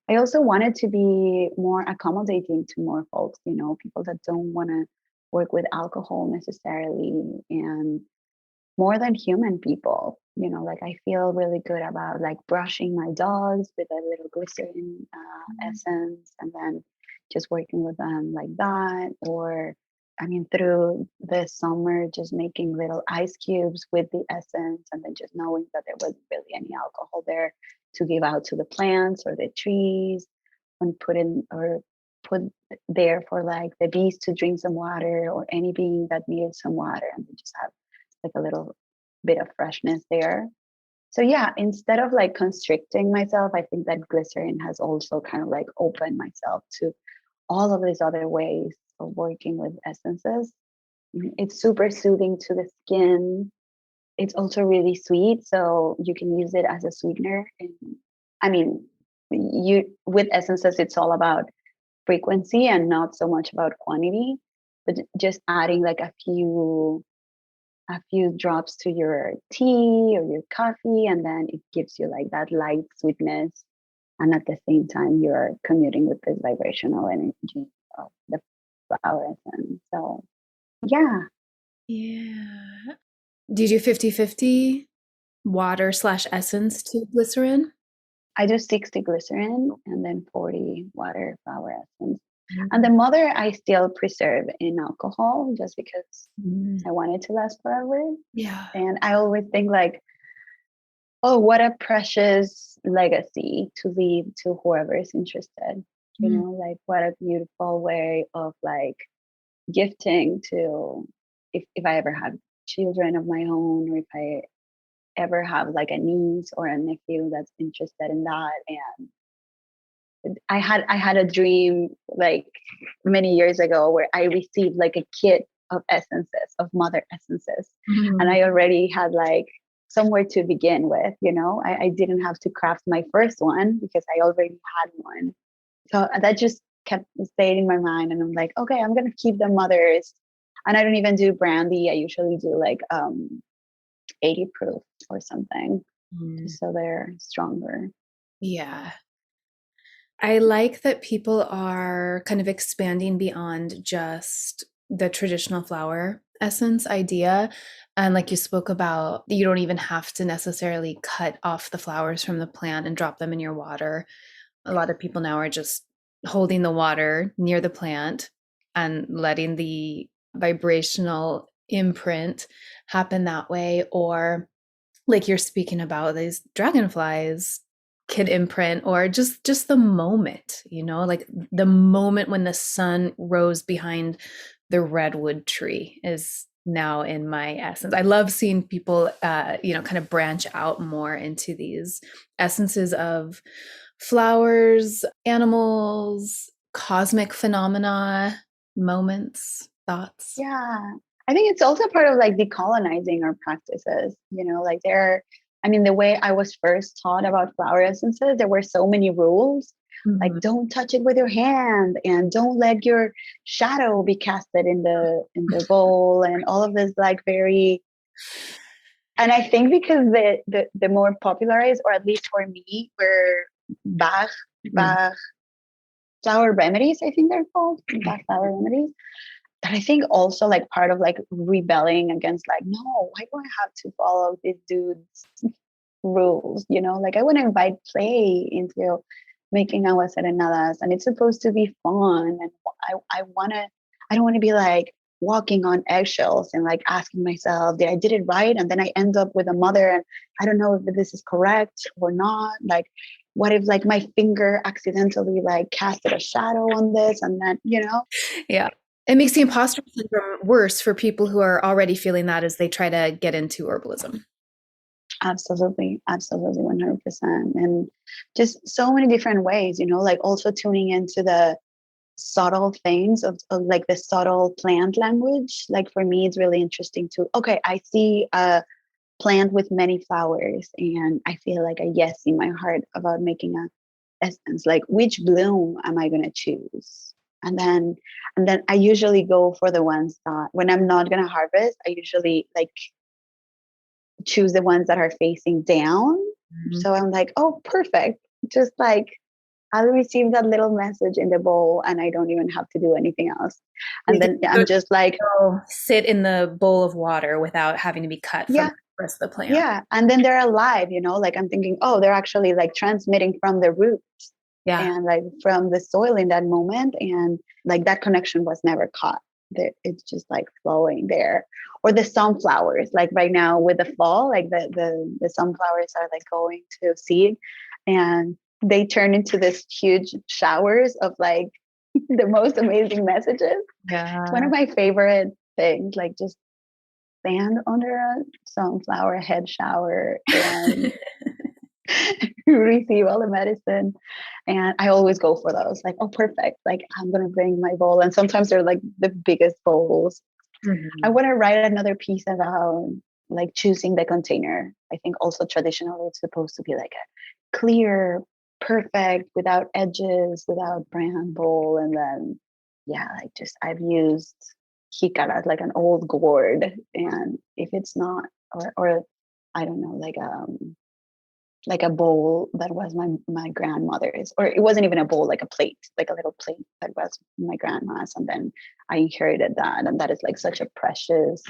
I also wanted to be more accommodating to more folks, you know, people that don't want to work with alcohol necessarily, and more than human people. Like I feel really good about like brushing my dogs with a little glycerin essence, and then just working with them like that. Or, I mean, through the summer, just making little ice cubes with the essence, and then just knowing that there wasn't really any alcohol there to give out to the plants or the trees, and put there for like the bees to drink some water, or any being that needed some water, and they just have like a little bit of freshness there. So yeah, instead of like constricting myself, I think that glycerin has also kind of like opened myself to all of these other ways of working with essences. It's super soothing to the skin. It's also really sweet, so you can use it as a sweetener. And I mean, you with essences, it's all about frequency and not so much about quantity, but just adding like a few drops to your tea or your coffee, and then it gives you like that light sweetness, and at the same time you're commuting with this vibrational energy of the flower essence. So yeah. Do you do 50-50 water/essence to glycerin? I do 60 glycerin and then 40 water flower essence. And the mother I still preserve in alcohol, just because I want it to last forever. Yeah. And I always think like, oh, what a precious legacy to leave to whoever is interested. Like what a beautiful way of like gifting to, if I ever have children of my own, or if I ever have like a niece or a nephew that's interested in that. And I had a dream like many years ago where I received like a kit of essences, of mother essences. And I already had like somewhere to begin with. I didn't have to craft my first one because I already had one. So that just kept staying in my mind, and I'm like, okay, I'm gonna keep the mothers. And I don't even do brandy. I usually do like 80 proof or something, just so they're stronger. Yeah. I like that people are kind of expanding beyond just the traditional flower essence idea. And like you spoke about, you don't even have to necessarily cut off the flowers from the plant and drop them in your water. A lot of people now are just holding the water near the plant and letting the vibrational imprint happen that way. Or like you're speaking about, these dragonflies can imprint, or just the moment, like the moment when the sun rose behind the redwood tree is now in my essence. I love seeing people kind of branch out more into these essences of flowers, animals, cosmic phenomena, moments, thoughts. Yeah. I think it's also part of like decolonizing our practices, like the way I was first taught about flower essences, there were so many rules, like don't touch it with your hand, and don't let your shadow be casted in the bowl, and all of this like very. And I think because the more popularized, or at least for me, were Bach flower remedies, I think they're called Bach flower remedies. That I think also like part of like rebelling against like, no, why do I have to follow this dude's rules? Like I want to invite play into making Aguas Serenadas, and it's supposed to be fun. And I don't want to be like walking on eggshells and like asking myself, I did it right? And then I end up with a mother and I don't know if this is correct or not. Like, what if like my finger accidentally like casted a shadow on this, and then, Yeah. It makes the imposter syndrome worse for people who are already feeling that as they try to get into herbalism. Absolutely. Absolutely. 100%. And just so many different ways, like also tuning into the subtle things of like the subtle plant language. Like for me, it's really interesting to, okay, I see a plant with many flowers and I feel like a yes in my heart about making a essence. Like which bloom am I going to choose? And then I usually go for the ones that when I'm not going to harvest, I usually like choose the ones that are facing down. So I'm like, oh, perfect. Just like I'll receive that little message in the bowl and I don't even have to do anything else. You And then I'm just like, sit in the bowl of water without having to be cut from yeah, the rest of the plant. yeah. And then they're alive, like I'm thinking, oh, they're actually like transmitting from the roots and like from the soil in that moment. And like that connection was never caught. It's just like flowing there. Or the sunflowers, like right now with the fall, like the sunflowers are like going to seed and they turn into this huge showers of like the most amazing messages. Yeah. It's one of my favorite things, like just stand under a sunflower head shower and receive all the medicine. And I always go for those, like, oh, perfect. Like I'm going to bring my bowl. And sometimes they're like the biggest bowls. I want to write another piece about like choosing the container. I think also traditionally it's supposed to be like a clear, perfect, without edges, without brand bowl. And then, yeah, like just I've used jicaras, like an old gourd. And if it's not, or I don't know, like a bowl that was my grandmother's, or it wasn't even a bowl, like a plate, like a little plate that was my grandma's, and then I inherited that, and that is like such a precious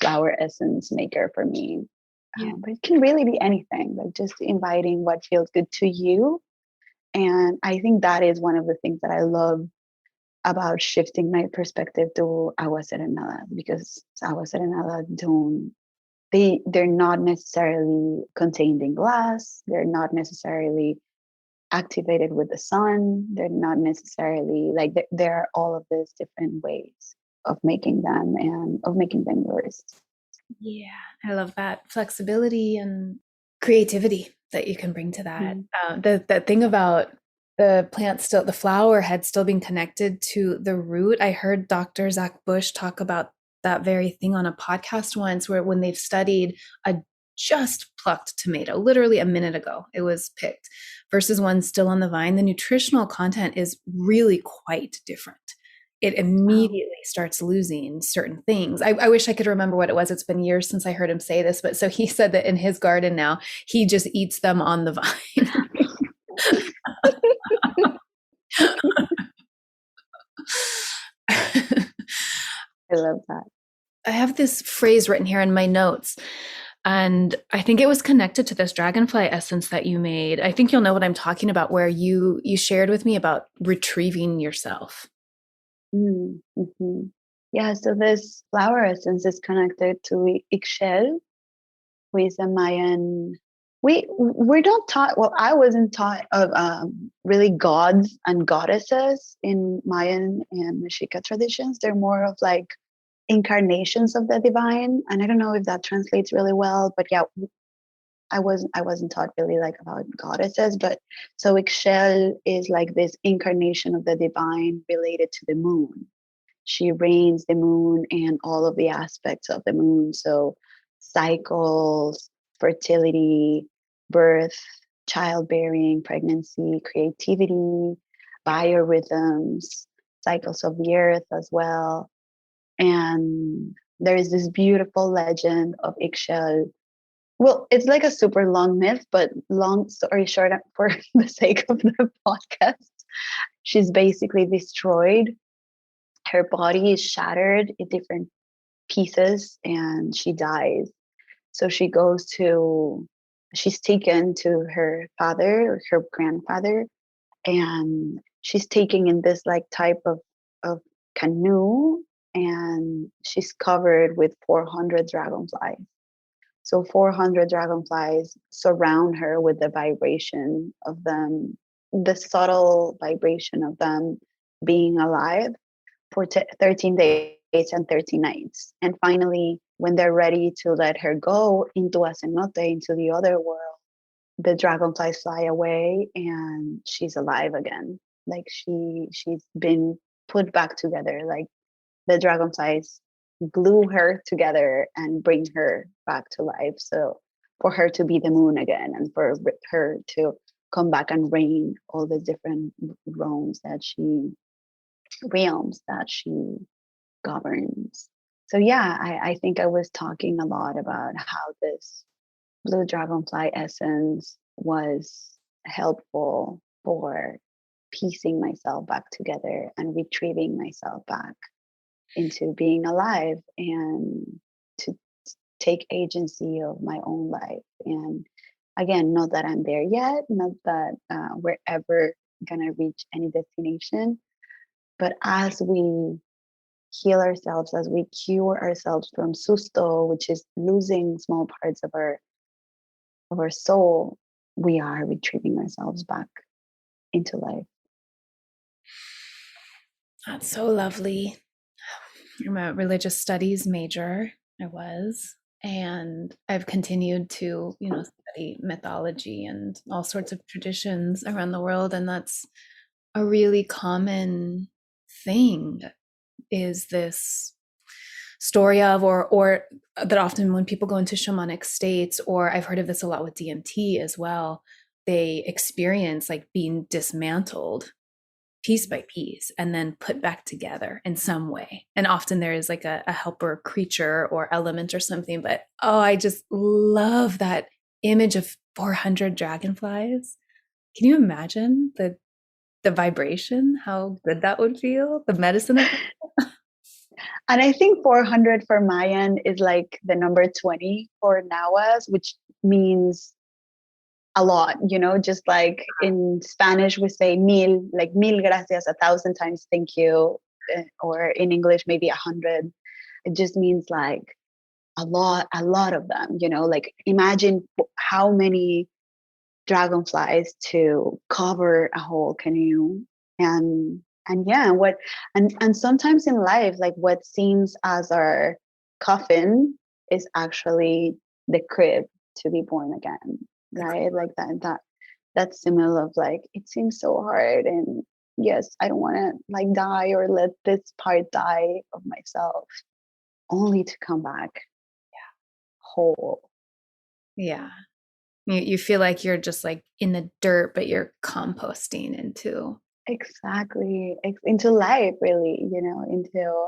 flower essence maker for me. But it can really be anything, like just inviting what feels good to you. And I think that is one of the things that I love about shifting my perspective to Aguas Serenadas, because Aguas Serenadas they're not necessarily contained in glass. They're not necessarily activated with the sun. They're not necessarily like there are all of these different ways of making them and of making them yours. Yeah, I love that flexibility and creativity that you can bring to that. The thing about the plant still, the flower head still being connected to the root. I heard Dr. Zach Bush talk about that very thing on a podcast once, where when they've studied a just plucked tomato, literally a minute ago, it was picked, versus one still on the vine, the nutritional content is really quite different. It immediately starts losing certain things. I wish I could remember what it was. It's been years since I heard him say this, but so he said that in his garden now, he just eats them on the vine. I love that. I have this phrase written here in my notes, and I think it was connected to this dragonfly essence that you made. I think you'll know what I'm talking about, where you shared with me about retrieving yourself. Mm-hmm. Yeah, so this flower essence is connected to Ixchel, who is a Mayan. We're not taught. Well, I wasn't taught of really gods and goddesses in Mayan and Mexica traditions. They're more of like incarnations of the divine, and I don't know if that translates really well. But yeah, I wasn't taught really like about goddesses. But so Ixchel is like this incarnation of the divine related to the moon. She reigns the moon and all of the aspects of the moon. So cycles, fertility, birth, childbearing, pregnancy, creativity, biorhythms, cycles of the earth as well. And there is this beautiful legend of Ixchel. Well, it's like a super long myth, but long story short, for the sake of the podcast, she's basically destroyed. Her body is shattered in different pieces and she dies. So she's taken to her father or her grandfather, and she's taken in this like type of canoe, and she's covered with 400 dragonflies. So 400 dragonflies surround her with the vibration of them, the subtle vibration of them being alive for 13 days and 13 nights. And finally, when they're ready to let her go into a cenote, into the other world, the dragonflies fly away and she's alive again. Like she's been put back together. Like the dragonflies glue her together and bring her back to life. So for her to be the moon again, and for her to come back and reign all the different realms that she governs. So yeah, I think I was talking a lot about how this blue dragonfly essence was helpful for piecing myself back together and retrieving myself back into being alive and to take agency of my own life. And again, not that I'm there yet, not that we're ever gonna reach any destination, but as we heal ourselves, as we cure ourselves from susto, which is losing small parts of our soul, we are retrieving ourselves back into life. That's so lovely. I'm a religious studies major. I was. And I've continued to, study mythology and all sorts of traditions around the world. And that's a really common thing, is this story of, or that often when people go into shamanic states, or I've heard of this a lot with DMT as well, they experience like being dismantled piece by piece and then put back together in some way. And often there is like a helper creature or element or something. But I just love that image of 400 dragonflies. Can you imagine the vibration, how good that would feel? The medicine of that? And I think 400 for Mayan is like the number 20 for Nahuas, which means a lot, just like in Spanish, we say mil, like mil gracias, 1,000 times thank you. Or in English, maybe 100. It just means like a lot of them, like imagine how many dragonflies to cover a whole canoe. And yeah, and sometimes in life, like what seems as our coffin is actually the crib to be born again, right? Like that symbol of like, it seems so hard, and yes, I don't want to like die or let this part die of myself, only to come back whole. Yeah. You feel like you're just like in the dirt, but you're composting into. Exactly. Into life, really, into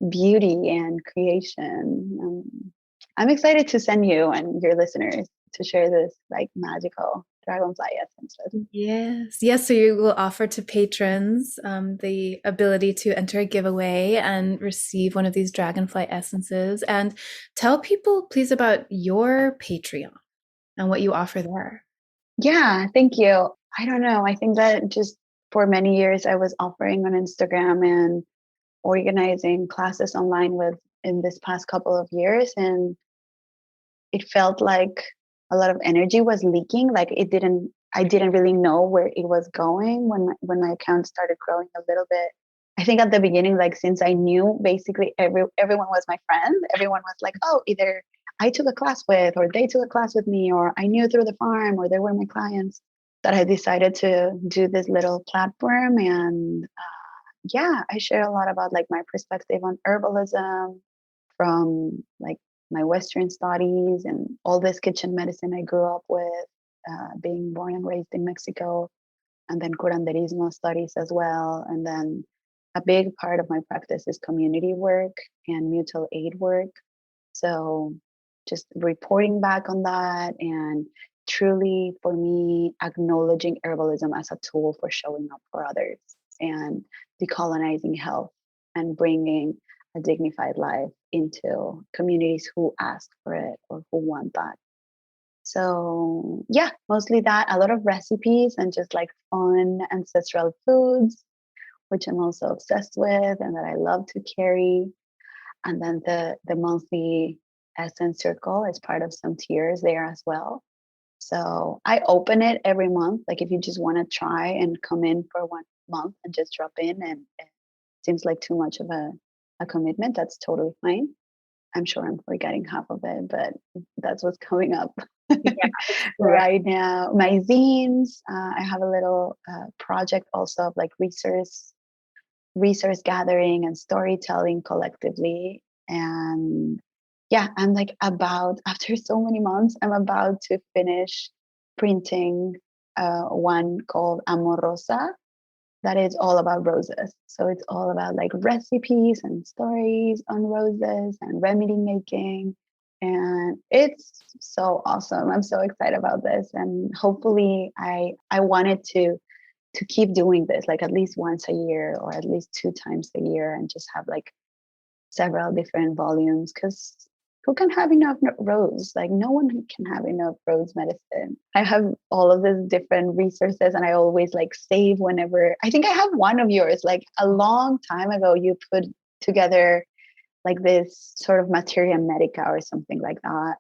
beauty and creation. I'm excited to send you and your listeners to share this like magical dragonfly essence with. Yes. So you will offer to patrons the ability to enter a giveaway and receive one of these dragonfly essences. And tell people, please, about your Patreon and what you offer there. Yeah, thank you. I don't know. I think that just for many years I was offering on Instagram and organizing classes online with in this past couple of years, and it felt like a lot of energy was leaking. Like I didn't really know where it was going when my account started growing a little bit. I think at the beginning, like since I knew basically everyone was my friend, everyone was like, oh, either I took a class with, or they took a class with me, or I knew through the farm, or they were my clients, that I decided to do this little platform. And yeah, I share a lot about like my perspective on herbalism from like my Western studies and all this kitchen medicine I grew up with, being born and raised in Mexico, and then curanderismo studies as well. And then a big part of my practice is community work and mutual aid work. So just reporting back on that, and truly for me, acknowledging herbalism as a tool for showing up for others and decolonizing health and bringing a dignified life into communities who ask for it or who want that. So yeah, mostly that, a lot of recipes and just like fun ancestral foods, which I'm also obsessed with and that I love to carry. And then the monthly essence circle is part of some tiers there as well. So I open it every month. Like if you just want to try and come in for 1 month and just drop in, and it seems like too much of a commitment, that's totally fine. I'm sure I'm forgetting half of it, but that's what's coming up right now. My zines, I have a little project also of like resource gathering and storytelling collectively. And yeah, I'm like after so many months, I'm about to finish printing one called Amorosa, that is all about roses. So it's all about like recipes and stories on roses and remedy making. And it's so awesome. I'm so excited about this. And hopefully I wanted to to keep doing this, like at least once a year or at least 2 times a year, and just have like several different volumes, because who can have enough rose? Like no one can have enough rose medicine. I have all of these different resources, and I always like save whenever. I think I have one of yours, like a long time ago. You put together like this sort of materia medica or something like that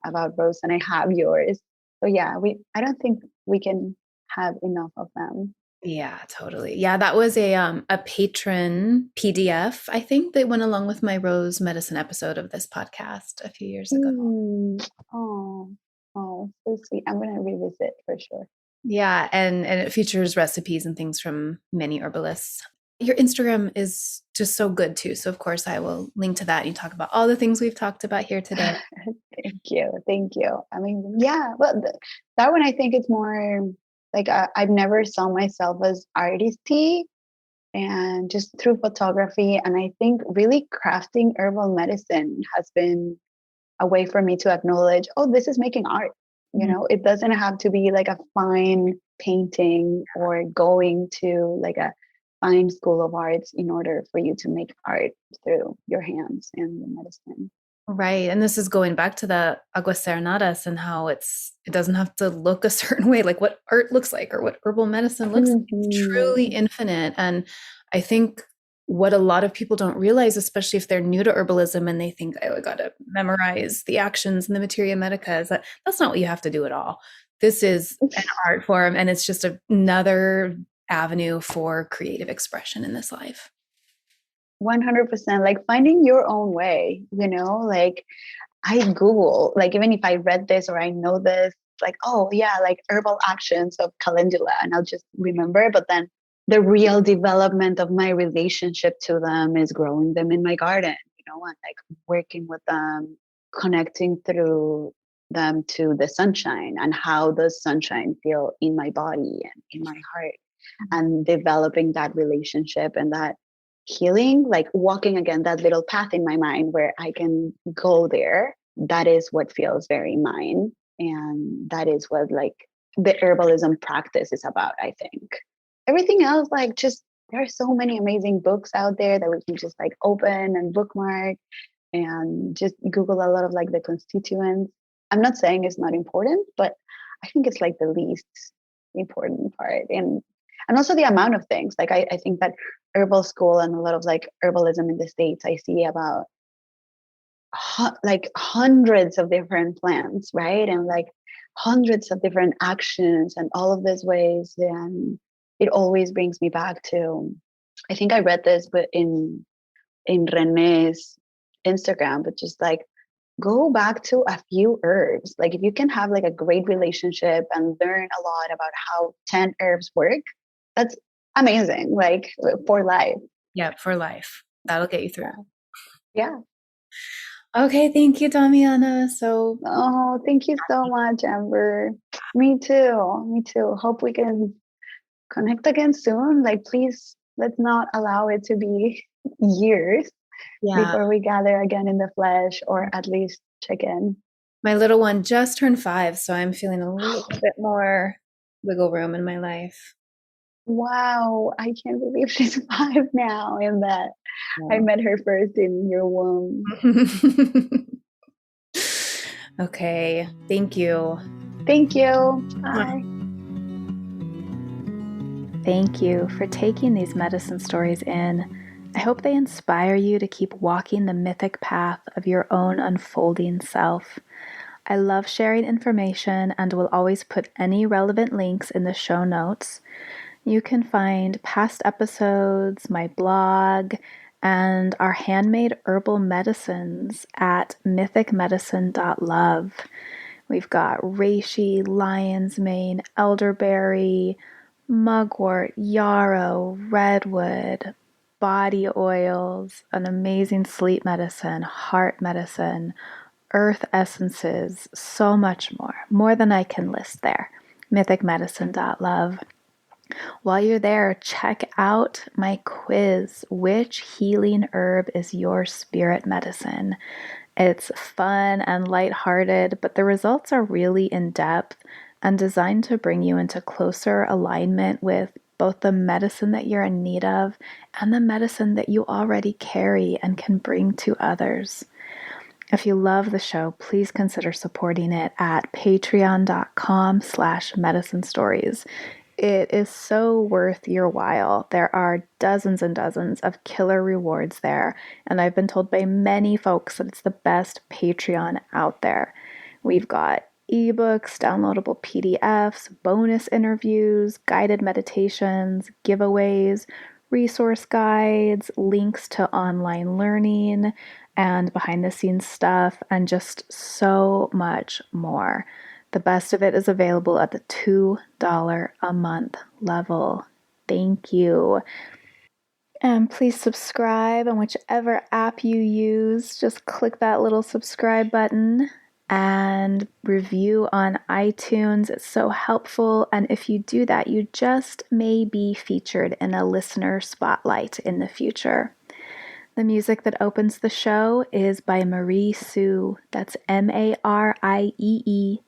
about rose, and I have yours. So yeah, I don't think we can have enough of them. Yeah, totally. Yeah, that was a patron PDF, I think, that went along with my rose medicine episode of this podcast a few years ago. Oh, so sweet. I'm gonna revisit for sure. Yeah, and it features recipes and things from many herbalists. Your Instagram is just so good too. So of course I will link to that. You talk about all the things we've talked about here today. Thank you. I mean, yeah, well, that one I think it's more like I've never saw myself as artisty, and just through photography. And I think really crafting herbal medicine has been a way for me to acknowledge, oh, this is making art. You know, it doesn't have to be like a fine painting or going to like a fine school of arts in order for you to make art through your hands and the medicine. Right. And this is going back to the Aguas Serenadas and how it doesn't have to look a certain way, like what art looks like or what herbal medicine looks like. It's truly infinite. And I think what a lot of people don't realize, especially if they're new to herbalism and they think, oh, I got to memorize the actions and the materia medica, is that that's not what you have to do at all. This is an art form, and it's just another avenue for creative expression in this life. 100%, like finding your own way, like I Google, like even if I read this or I know this, like, oh yeah, like herbal actions of calendula, and I'll just remember, but then the real development of my relationship to them is growing them in my garden, and like working with them, connecting through them to the sunshine, and how does sunshine feel in my body and in my heart, and developing that relationship and that healing, like walking again that little path in my mind where I can go there. That is what feels very mine. And that is what like the herbalism practice is about, I think. Everything else, like just there are so many amazing books out there that we can just like open and bookmark and just Google a lot of like the constituents. I'm not saying it's not important, but I think it's like the least important part. And also the amount of things. Like I think that herbal school and a lot of like herbalism in the States, I see about like hundreds of different plants, right? And like hundreds of different actions and all of these ways. And it always brings me back to, I think I read this, but in Renee's Instagram, but just like go back to a few herbs. Like if you can have like a great relationship and learn a lot about how 10 herbs work, that's amazing, like for life. Yeah, for life. That'll get you through. Yeah. Okay, thank you, Damiana. Oh, thank you so much, Amber. Me too. Hope we can connect again soon. Like, please, let's not allow it to be years before we gather again in the flesh, or at least check in. My little one just turned 5, so I'm feeling a little bit more wiggle room in my life. Wow, I can't believe she's 5 now, and that I met her first in your womb. Okay, thank you. Thank you. Bye. Thank you for taking these medicine stories in. I hope they inspire you to keep walking the mythic path of your own unfolding self. I love sharing information and will always put any relevant links in the show notes. You can find past episodes, my blog, and our handmade herbal medicines at mythicmedicine.love. We've got reishi, lion's mane, elderberry, mugwort, yarrow, redwood, body oils, an amazing sleep medicine, heart medicine, earth essences, so much more than I can list there. mythicmedicine.love. While you're there, check out my quiz, Which Healing Herb is Your Spirit Medicine? It's fun and lighthearted, but the results are really in-depth and designed to bring you into closer alignment with both the medicine that you're in need of and the medicine that you already carry and can bring to others. If you love the show, please consider supporting it at patreon.com/medicine stories. It is so worth your while. There are dozens and dozens of killer rewards there, and I've been told by many folks that it's the best Patreon out there. We've got ebooks, downloadable PDFs, bonus interviews, guided meditations, giveaways, resource guides, links to online learning, and behind the scenes stuff, and just so much more. The best of it is available at the $2 a month level. Thank you. And please subscribe on whichever app you use. Just click that little subscribe button and review on iTunes. It's so helpful. And if you do that, you just may be featured in a listener spotlight in the future. The music that opens the show is by Marie Sioux. That's MarieSioux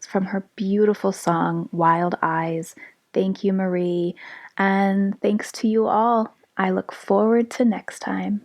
from her beautiful song, Wild Eyes. Thank you, Marie. And thanks to you all. I look forward to next time.